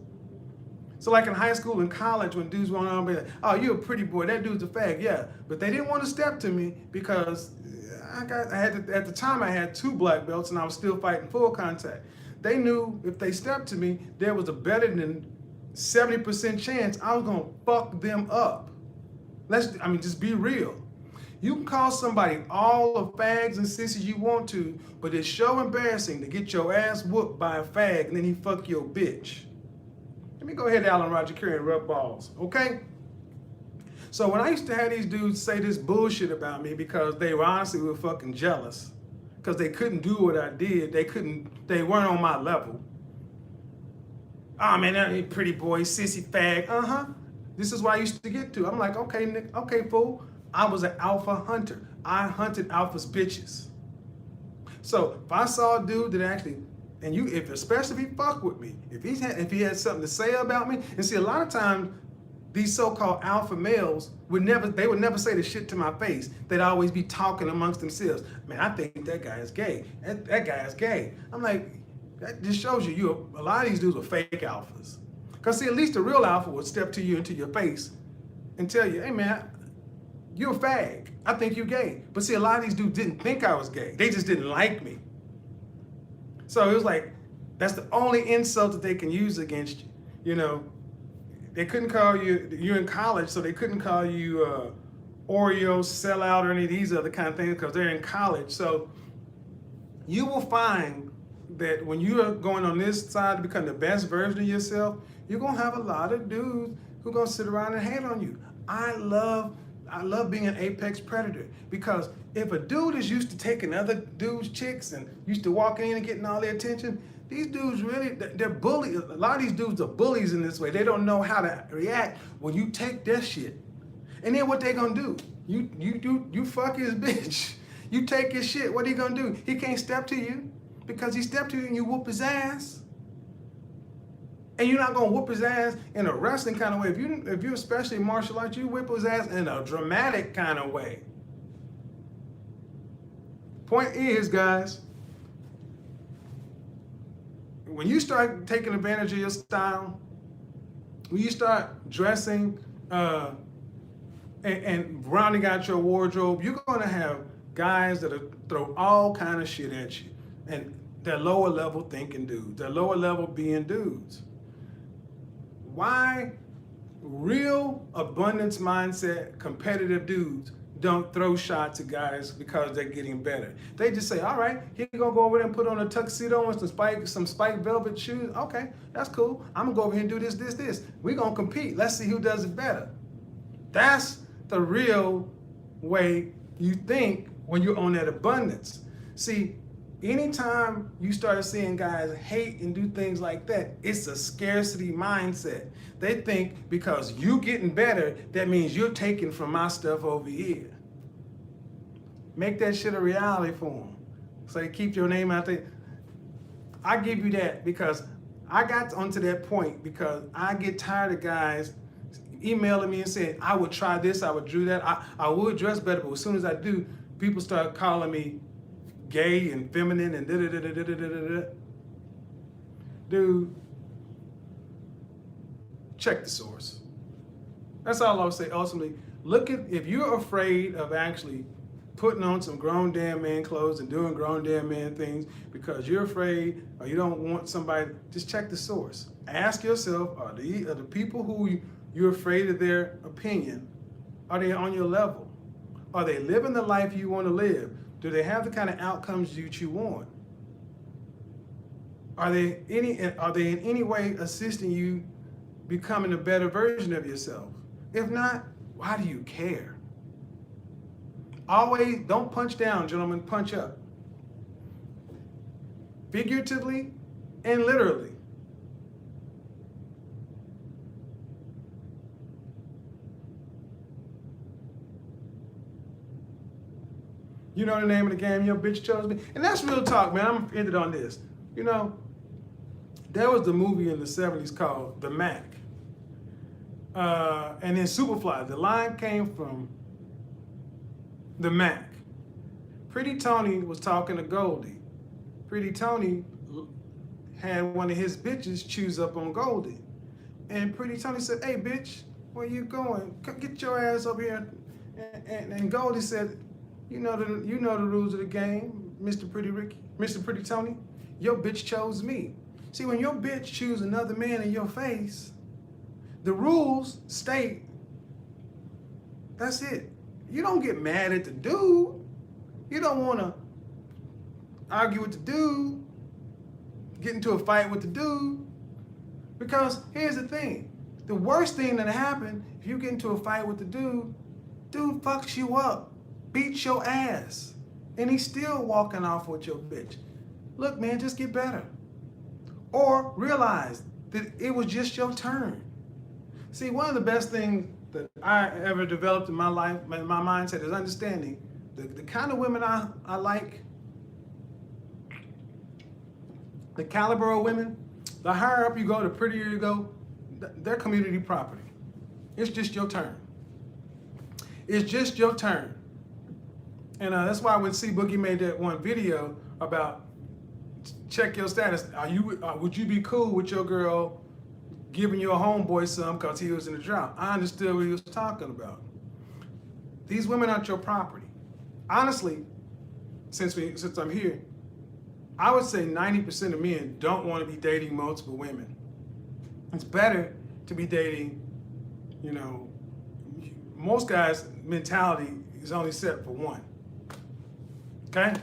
[SPEAKER 1] So like in high school and college, when dudes went on, be like, oh, you a pretty boy, that dude's a fag, yeah. But they didn't want to step to me because at the time I had 2 black belts and I was still fighting full contact. They knew if they stepped to me, there was a better than 70% chance I was gonna fuck them up. Just be real. You can call somebody all the fags and sissies you want to, but it's so embarrassing to get your ass whooped by a fag and then he fuck your bitch. Let me go ahead, Alan Roger Curry, and rub balls, okay? So when I used to have these dudes say this bullshit about me because they honestly were fucking jealous, because they couldn't do what I did, they weren't on my level. Oh man, that ain't pretty boy, sissy fag, This is what I used to get to. I'm like, okay, Nick, okay, fool. I was an alpha hunter. I hunted alpha's bitches. So if I saw a dude that actually, and especially if he fuck with me, if he had something to say about me, and see, a lot of times these so-called alpha males would never say the shit to my face. They'd always be talking amongst themselves. Man, I think that guy is gay. That guy is gay. I'm like, that just shows you a lot of these dudes are fake alphas. Because see, at least a real alpha would step to you into your face and tell you, hey man, you're a fag. I think you're gay. But see, a lot of these dudes didn't think I was gay. They just didn't like me. So it was like, that's the only insult that they can use against you. You know, they couldn't call you're in college, so they couldn't call you Oreo, sellout, or any of these other kind of things because they're in college. So you will find that when you are going on this side to become the best version of yourself, you're gonna have a lot of dudes who are gonna sit around and hate on you. I love being an apex predator because if a dude is used to taking other dudes' chicks and used to walking in and getting all their attention, these dudes really, they're bullies. A lot of these dudes are bullies in this way. They don't know how to react when you take their shit. And then what they gonna do? You fuck his bitch. You take his shit, what he gonna do? He can't step to you because he stepped to you and you whoop his ass. And you're not gonna whoop his ass in a wrestling kind of way. If you're especially martial arts, you whip his ass in a dramatic kind of way. Point is, guys, when you start taking advantage of your style, when you start dressing and rounding out your wardrobe, you're gonna have guys that'll throw all kind of shit at you. And They're lower level thinking dudes. They're lower level being dudes. Why real abundance mindset, competitive dudes don't throw shots at guys because they're getting better. They just say, all right, he gonna go over there and put on a tuxedo and some spike velvet shoes. Okay, that's cool. I'm gonna go over here and do this. We're gonna compete. Let's see who does it better. That's the real way you think when you're on that abundance. See, anytime you start seeing guys hate and do things like that, it's a scarcity mindset. They think because you getting better, that means you're taking from my stuff over here. Make that shit a reality for them. So keep your name out there. I give you that because I got onto that point because I get tired of guys emailing me and saying, I would try this, I would do that, I would dress better, but as soon as I do, people start calling me gay and feminine and da-da-da-da-da-da-da-da. Dude, check the source. That's all I'll say ultimately. Look at, if you're afraid of actually putting on some grown damn man clothes and doing grown damn man things because you're afraid or you don't want somebody, just check the source. Ask yourself, are the people who you're afraid of their opinion, are they on your level? Are they living the life you want to live? Do they have the kind of outcomes that you want? Are they in any way assisting you becoming a better version of yourself? If not, why do you care? Always don't punch down, gentlemen, punch up. Figuratively and literally. You know the name of the game, your bitch chose me. And that's real talk, man. I'm gonna end it on this. You know, there was the movie in the 70s called The Mac. And then Superfly, the line came from The Mac. Pretty Tony was talking to Goldie. Pretty Tony had one of his bitches choose up on Goldie. And Pretty Tony said, hey bitch, where you going? Come get your ass over here. And Goldie said, you know the rules of the game, Mr. Pretty Tony. Your bitch chose me. See, when your bitch choose another man in your face, the rules state, that's it. You don't get mad at the dude. You don't want to argue with the dude, get into a fight with the dude. Because here's the thing. The worst thing that happen if you get into a fight with the dude fucks you up, beats your ass, and he's still walking off with your bitch. Look, man, just get better. Or realize that it was just your turn. See, one of the best things that I ever developed in my life, my mindset, is understanding the kind of women I like, the caliber of women, the higher up you go, the prettier you go, they're community property. It's just your turn. It's just your turn. And that's why when C Boogie made that one video about check your status, would you be cool with your girl giving your homeboy some because he was in a drought? I understood what he was talking about. These women aren't your property. Honestly, since I'm here, I would say 90% of men don't want to be dating multiple women. It's better to be dating, most guys' mentality is only set for one. Okay?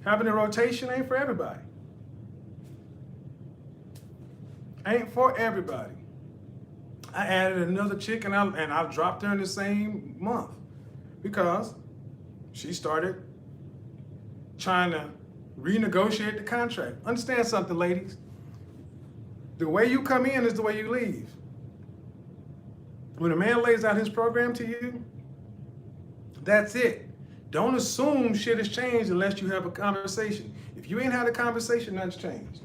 [SPEAKER 1] Having a rotation ain't for everybody. Ain't for everybody. I added another chick and I dropped her in the same month because she started trying to renegotiate the contract. Understand something, ladies. The way you come in is the way you leave. When a man lays out his program to you, that's it. Don't assume shit has changed unless you have a conversation. If you ain't had a conversation, nothing's changed.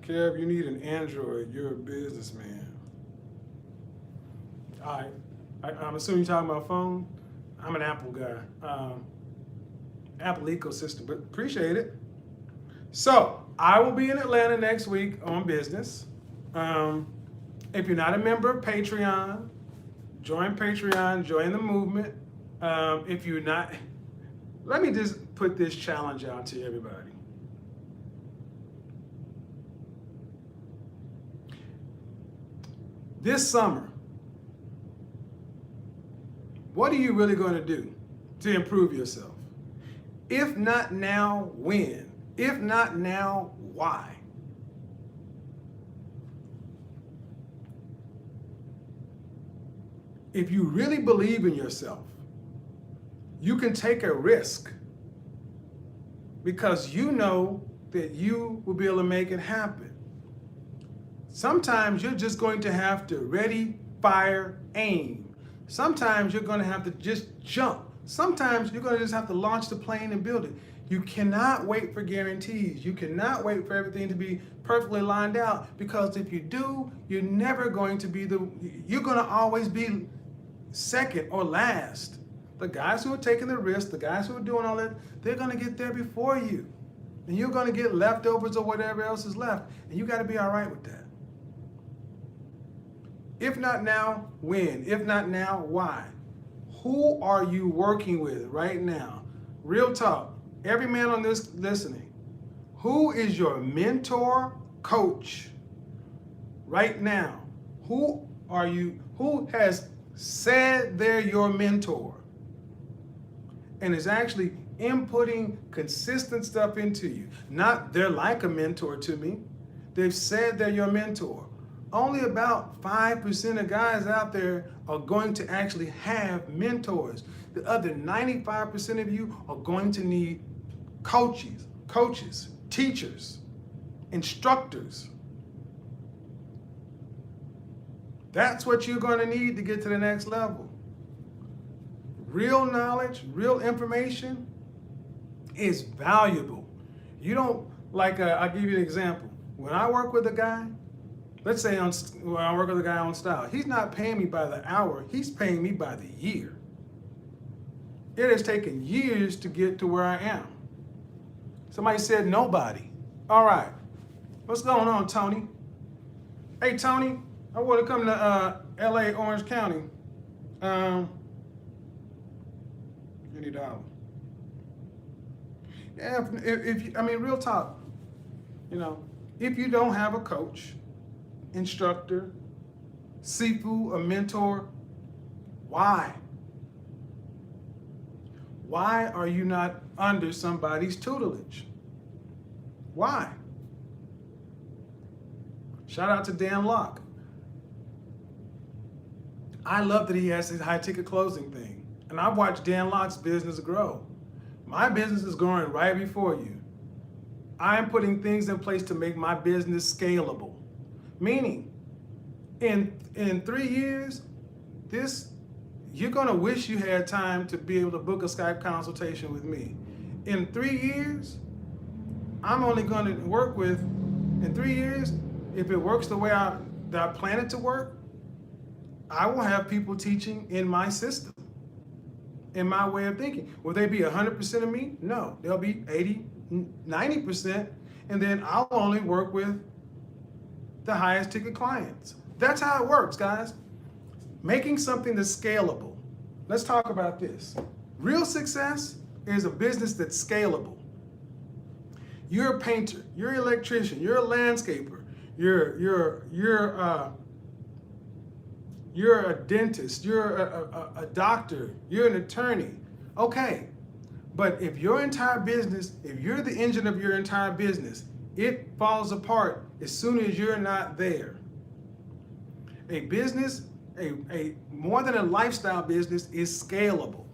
[SPEAKER 1] Kev, you need an Android. You're a businessman. All right. I'm assuming you're talking about phone. I'm an Apple guy. Apple ecosystem, but appreciate it. So, I will be in Atlanta next week on business. If you're not a member of Patreon, join Patreon, join the movement. If you're not, let me just put this challenge out to everybody. This summer, what are you really going to do to improve yourself? If not now, when? If not now, why? If you really believe in yourself, you can take a risk because you know that you will be able to make it happen. Sometimes you're just going to have to ready, fire, aim. Sometimes you're going to have to just jump. Sometimes you're going to just have to launch the plane and build it. You cannot wait for guarantees. You cannot wait for everything to be perfectly lined out, because if you do, you're never going to be you're going to always be second or last. The guys who are taking the risk, the guys who are doing all that, they're going to get there before you. And you're going to get leftovers or whatever else is left. And you got to be all right with that. If not now, when? If not now, why? Who are you working with right now? Real talk. Every man on this listening, who is your mentor, coach right now? Who are you? Who has said they're your mentor and is actually inputting consistent stuff into you? Not they're like a mentor to me. They've said they're your mentor. Only about 5% of guys out there are going to actually have mentors. The other 95% of you are going to need coaches, teachers, instructors. That's what you're going to need to get to the next level. Real knowledge, real information is valuable. You don't, I'll give you an example. When I work with a guy, let's say when I work with a guy on style, he's not paying me by the hour, he's paying me by the year. It has taken years to get to where I am. Somebody said nobody. All right, what's going on, Tony? Hey, Tony, I want to come to LA, Orange County. $20. Yeah, real talk. If you don't have a coach, instructor, sifu, a mentor, why? Why are you not under somebody's tutelage? Why? Shout out to Dan Locke. I love that he has his high ticket closing thing. And I've watched Dan Locke's business grow. My business is growing right before you. I'm putting things in place to make my business scalable. Meaning, in 3 years, you're gonna wish you had time to be able to book a Skype consultation with me. In 3 years, I'm only gonna work with, in 3 years, if it works the way that I plan it to work, I will have people teaching in my system, in my way of thinking. Will they be 100% of me? No, they'll be 80, 90%, and then I'll only work with the highest ticket clients. That's how it works, guys. Making something that's scalable. Let's talk about this. Real success is a business that's scalable. You're a painter, you're an electrician, you're a landscaper, you're a dentist, you're a doctor, you're an attorney. Okay, but if your entire business, if you're the engine of your entire business, it falls apart as soon as you're not there. A business, a more than a lifestyle business, is scalable.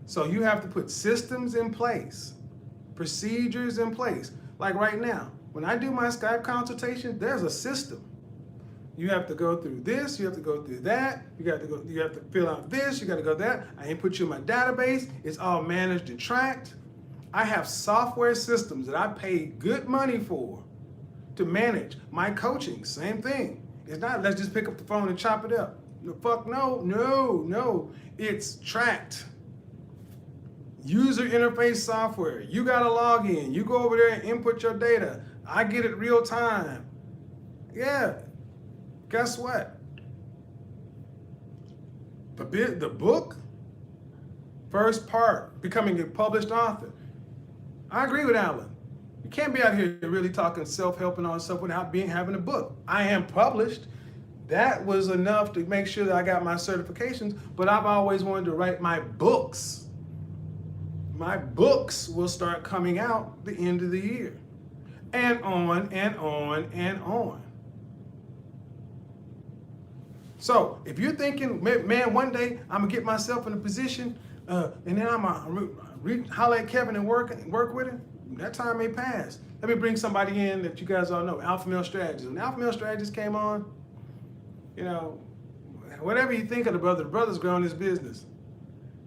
[SPEAKER 1] So you have to put systems in place, procedures in place. Like right now, when I do my Skype consultation, there's a system. You have to go through this, you have to go through that, you have to fill out this, you got to go that. I ain't put you in my database. It's all managed and tracked. I have software systems that I pay good money for to manage my coaching. Same thing. It's not let's just pick up the phone and chop it up. No. It's tracked. User interface software. You got to log in. You go over there and input your data. I get it real time. Yeah. Guess what? The book, first part, becoming a published author. I agree with Alan. You can't be out here really talking self-help and all this stuff without having a book. I am published. That was enough to make sure that I got my certifications, but I've always wanted to write my books. My books will start coming out the end of the year. And on and on and on. So if you're thinking, man, one day I'm gonna get myself in a position, and then I'm gonna holler at Kevin and work with him, that time may pass. Let me bring somebody in that you guys all know, Alpha Male Strategist. When Alpha Male Strategist came on, you know, whatever you think of the brother's growing his business.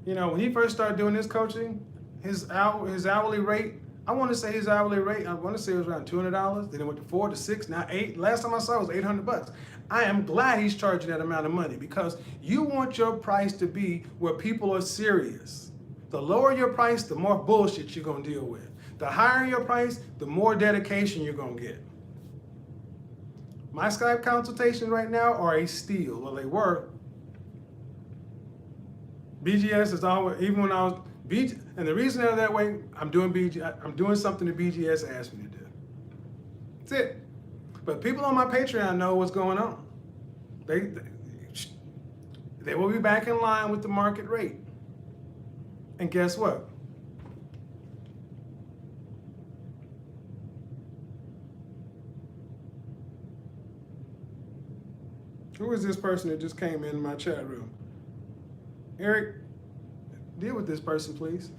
[SPEAKER 1] You know, when he first started doing this coaching, his hourly rate, I want to say his hourly rate, I want to say it was around $200. Then it went to $4 to $6, now $8. Last time I saw it was $800. I am glad he's charging that amount of money because you want your price to be where people are serious. The lower your price, the more bullshit you're going to deal with. The higher your price, the more dedication you're going to get. My Skype consultations right now are a steal. Well, they were. BGS is always, even when I was, and the reason they're that way, I'm doing something that BGS asked me to do. That's it. But people on my Patreon know what's going on. They will be back in line with the market rate. And guess what? Who is this person that just came in my chat room? Eric, deal with this person, please.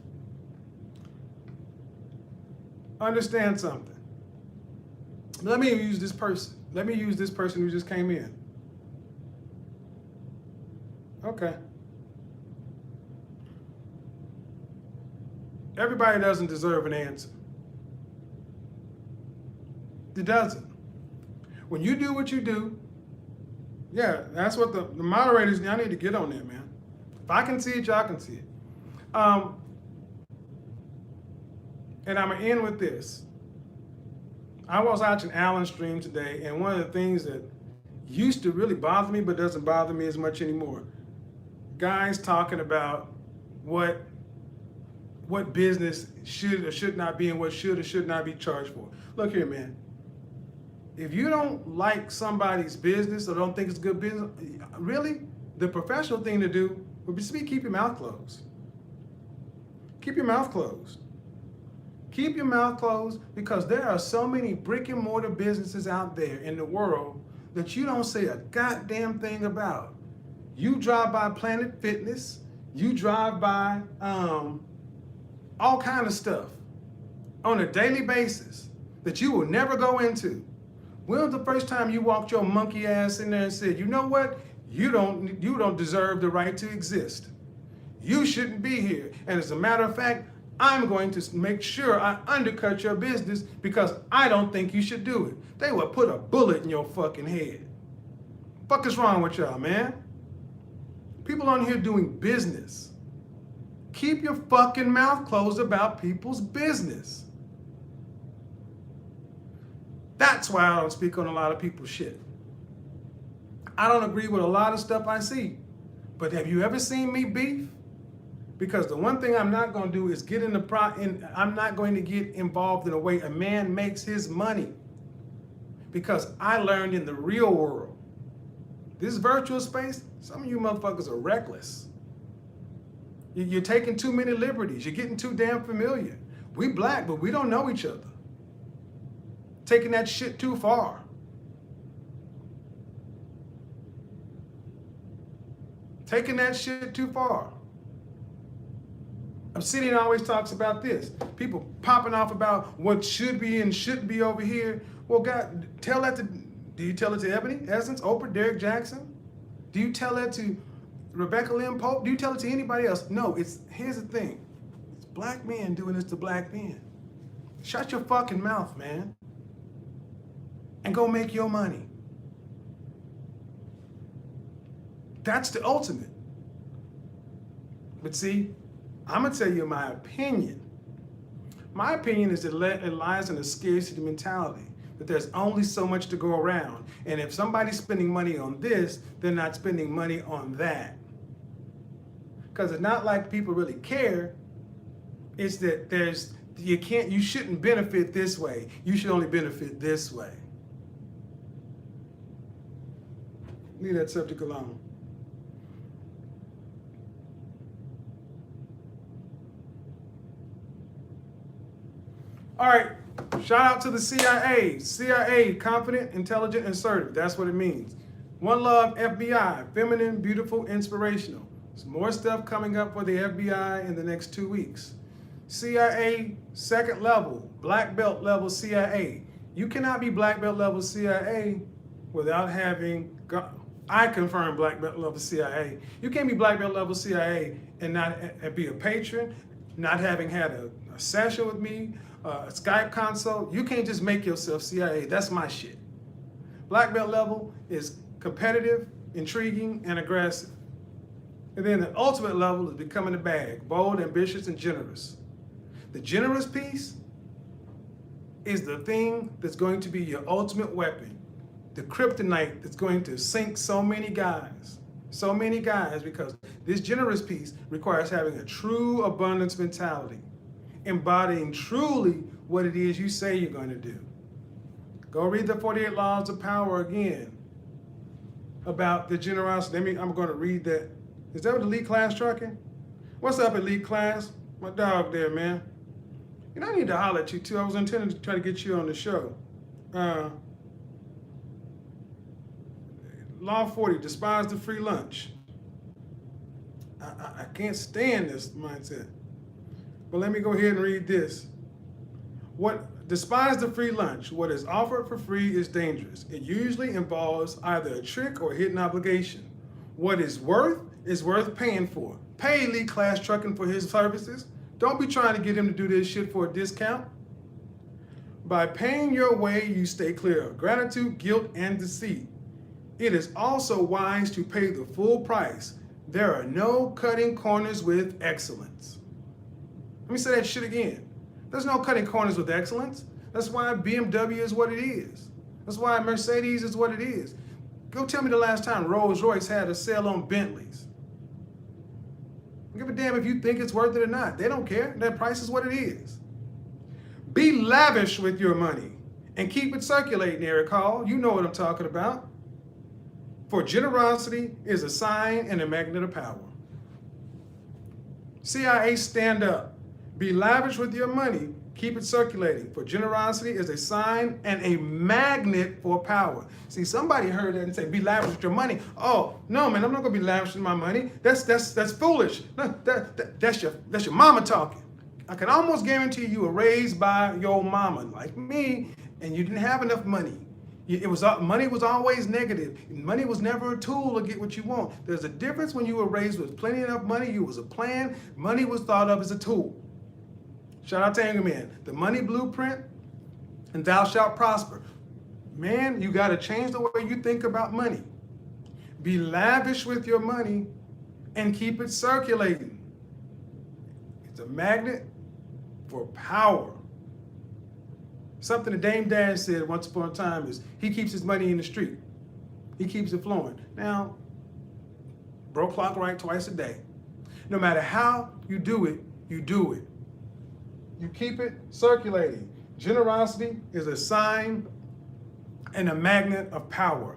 [SPEAKER 1] Understand something. Let me use this person. Let me use this person who just came in. Okay. Everybody doesn't deserve an answer. It doesn't. When you do what you do, yeah, that's what the moderators, y'all need to get on there, man. If I can see it, y'all can see it. And I'm going to end with this. I was watching Alan's stream today, and one of the things that used to really bother me, but doesn't bother me as much anymore, guys talking about what business should or should not be and what should or should not be charged for. Look here, man. If you don't like somebody's business or don't think it's good business, really, the professional thing to do would be to keep your mouth closed. Keep your mouth closed. Keep your mouth closed because there are so many brick and mortar businesses out there in the world that you don't say a goddamn thing about. You drive by Planet Fitness, you drive by all kind of stuff on a daily basis that you will never go into. When was the first time you walked your monkey ass in there and said, you know what? You don't deserve the right to exist. You shouldn't be here. And as a matter of fact, I'm going to make sure I undercut your business because I don't think you should do it. They would put a bullet in your fucking head. Fuck is wrong with y'all, man? People on here doing business. Keep your fucking mouth closed about people's business. That's why I don't speak on a lot of people's shit. I don't agree with a lot of stuff I see. But have you ever seen me beef? Because the one thing I'm not going to do is I'm not going to get involved in the way a man makes his money. Because I learned in the real world, this virtual space, some of you motherfuckers are reckless. You're taking too many liberties. You're getting too damn familiar. We black, but we don't know each other. Taking that shit too far. Taking that shit too far. Obsidian always talks about this. People popping off about what should be and shouldn't be over here. Well, God, do you tell it to Ebony, Essence, Oprah, Derek Jackson? Do you tell that to Rebecca Lynn Pope? Do you tell it to anybody else? No, here's the thing. It's black men doing this to black men. Shut your fucking mouth, man. And go make your money. That's the ultimate. But see, I'm going to tell you my opinion. My opinion is that it lies in a scarcity mentality, that there's only so much to go around. And if somebody's spending money on this, they're not spending money on that. because it's not like people really care. It's that you shouldn't benefit this way. You should only benefit this way. Leave that subject alone. All right, shout out to the CIA. CIA, confident, intelligent, assertive. That's what it means. One Love, FBI, feminine, beautiful, inspirational. There's more stuff coming up for the FBI in the next 2 weeks. CIA, second level, black belt level CIA. You cannot be black belt level CIA without having, I confirm black belt level CIA. You can't be black belt level CIA and not be a patron, not having had a session with me, a Skype consult. You can't just make yourself CIA. That's my shit. Black belt level is competitive, intriguing, and aggressive. And then the ultimate level is becoming a bag, bold, ambitious, and generous. The generous piece is the thing that's going to be your ultimate weapon. The kryptonite that's going to sink so many guys, because this generous piece requires having a true abundance mentality, embodying truly what it is you say you're going to do. Go read the 48 Laws of Power again about the generosity. I'm going to read that. Is that what Elite Class Trucking? What's up, Elite Class? My dog there, man. You know, I need to holler at you too. I was intending to try to get you on the show. Law 40, despise the free lunch. I can't stand this mindset. But let me go ahead and read this. Despise the free lunch. What is offered for free is dangerous. It usually involves either a trick or a hidden obligation. What is worth paying for. Pay Elite Class Trucking for his services. Don't be trying to get him to do this shit for a discount. By paying your way, you stay clear of gratitude, guilt, and deceit. It is also wise to pay the full price. There are no cutting corners with excellence. Let me say that shit again. There's no cutting corners with excellence. That's why BMW is what it is. That's why Mercedes is what it is. Go tell me the last time Rolls-Royce had a sale on Bentleys. Don't give a damn if you think it's worth it or not. They don't care. That price is what it is. Be lavish with your money and keep it circulating, Eric Hall. You know what I'm talking about. For generosity is a sign and a magnet of power. CIA, stand up. Be lavish with your money. Keep it circulating. For generosity is a sign and a magnet for power. See, somebody heard that and say, be lavish with your money. Oh, no, man, I'm not going to be lavish with my money. That's foolish. That's your mama talking. I can almost guarantee you were raised by your mama, like me, and you didn't have enough money. Money was always negative. Money was never a tool to get what you want. There's a difference when you were raised with plenty enough money. You was a plan. Money was thought of as a tool. Shout out to Anger Man. The money blueprint, and thou shalt prosper. Man, you got to change the way you think about money. Be lavish with your money and keep it circulating. It's a magnet for power. Something that Dame Dash said once upon a time is he keeps his money in the street. He keeps it flowing. Now, broke clock right twice a day. No matter how you do it, you do it. You keep it circulating. Generosity is a sign and a magnet of power.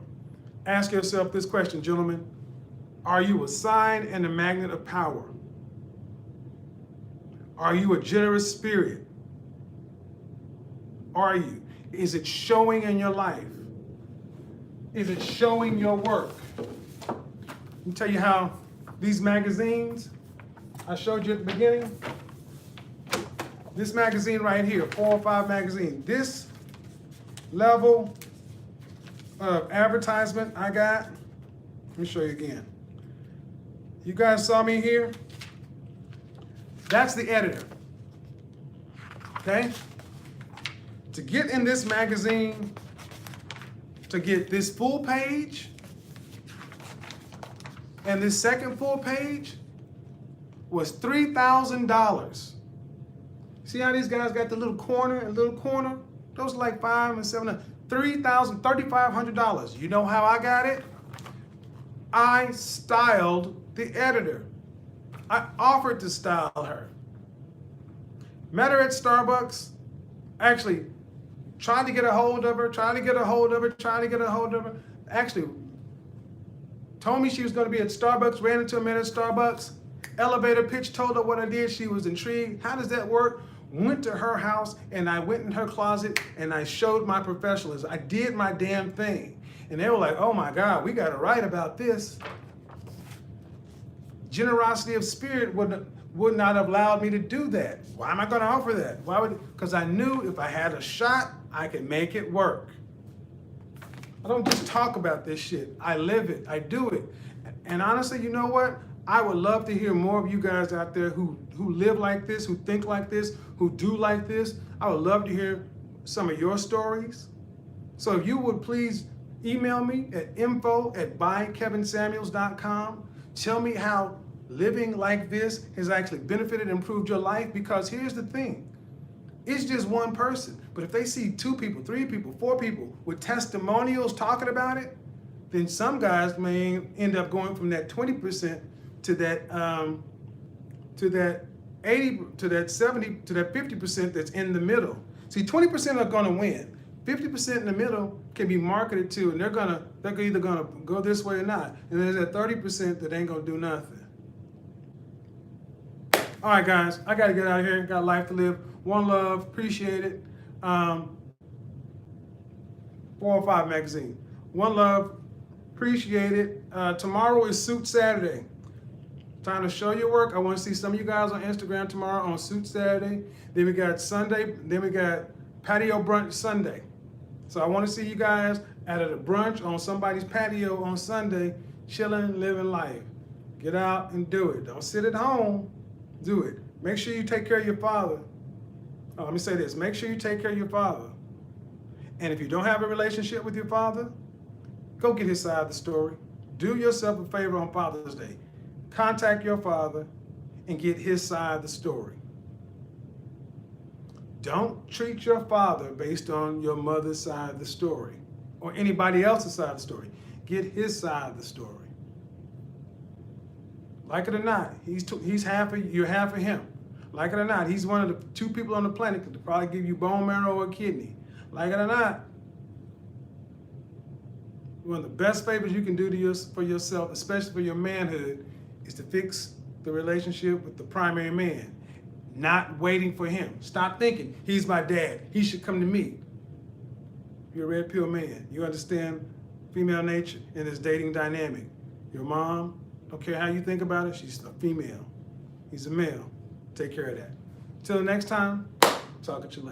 [SPEAKER 1] Ask yourself this question, gentlemen. Are you a sign and a magnet of power? Are you a generous spirit? Are you? Is it showing in your life? Is it showing your work? Let me tell you how these magazines I showed you at the beginning. This magazine right here, 405 magazine. This level of advertisement I got, let me show you again. You guys saw me here? That's the editor, okay? To get in this magazine, to get this full page and this second full page was $3,000. See how these guys got the little corner? Those are like $500 and $700, $3,000, $3,500. You know how I got it? I styled the editor. I offered to style her. Met her at Starbucks. Actually, tried to get a hold of her. Actually, told me she was going to be at Starbucks, ran into a man at Starbucks. Elevator pitch, told her what I did. She was intrigued. How does that work? Went to her house and I went in her closet and I showed my professionalism. I did my damn thing. And they were like, oh my God, we got to write about this. Generosity of spirit would not have allowed me to do that. Why am I going to offer that? Why would? Because I knew if I had a shot, I could make it work. I don't just talk about this shit. I live it. I do it. And honestly, you know what? I would love to hear more of you guys out there who live like this, who think like this, who do like this. I would love to hear some of your stories. So if you would please email me at info@bykevinsamuels.com. Tell me how living like this has actually benefited and improved your life, because here's the thing. It's just one person. But if they see 2 people, 3 people, 4 people with testimonials talking about it, then some guys may end up going from that 20% to that 80, to that 70, to that 50% that's in the middle. See, 20% are going to win. 50% in the middle can be marketed to, and they're either gonna go this way or not. And there's that 30% that ain't gonna do nothing. All right, guys, I gotta get out of here. Got life to live. One love, appreciate it. 405 magazine. One love, appreciate it. Tomorrow is Suit Saturday. Time to show your work. I want to see some of you guys on Instagram tomorrow on Suit Saturday. Then we got Sunday. Then we got Patio Brunch Sunday. So I want to see you guys at a brunch on somebody's patio on Sunday, chilling, living life. Get out and do it. Don't sit at home. Do it. Make sure you take care of your father. Oh, let me say this. Make sure you take care of your father. And if you don't have a relationship with your father, go get his side of the story. Do yourself a favor on Father's Day. Contact your father and get his side of the story. Don't treat your father based on your mother's side of the story or anybody else's side of the story. Get his side of the story. Like it or not, he's half of, you're half of him. Like it or not, he's one of the 2 people on the planet that could probably give you bone marrow or kidney. Like it or not, one of the best favors you can do for yourself, especially for your manhood, is to fix the relationship with the primary man. Not waiting for him. Stop thinking, he's my dad, he should come to me. You're a red pill man. You understand female nature in this dating dynamic. Your mom, don't care how you think about it, she's a female. He's a male. Take care of that. Till next time, talk at you later.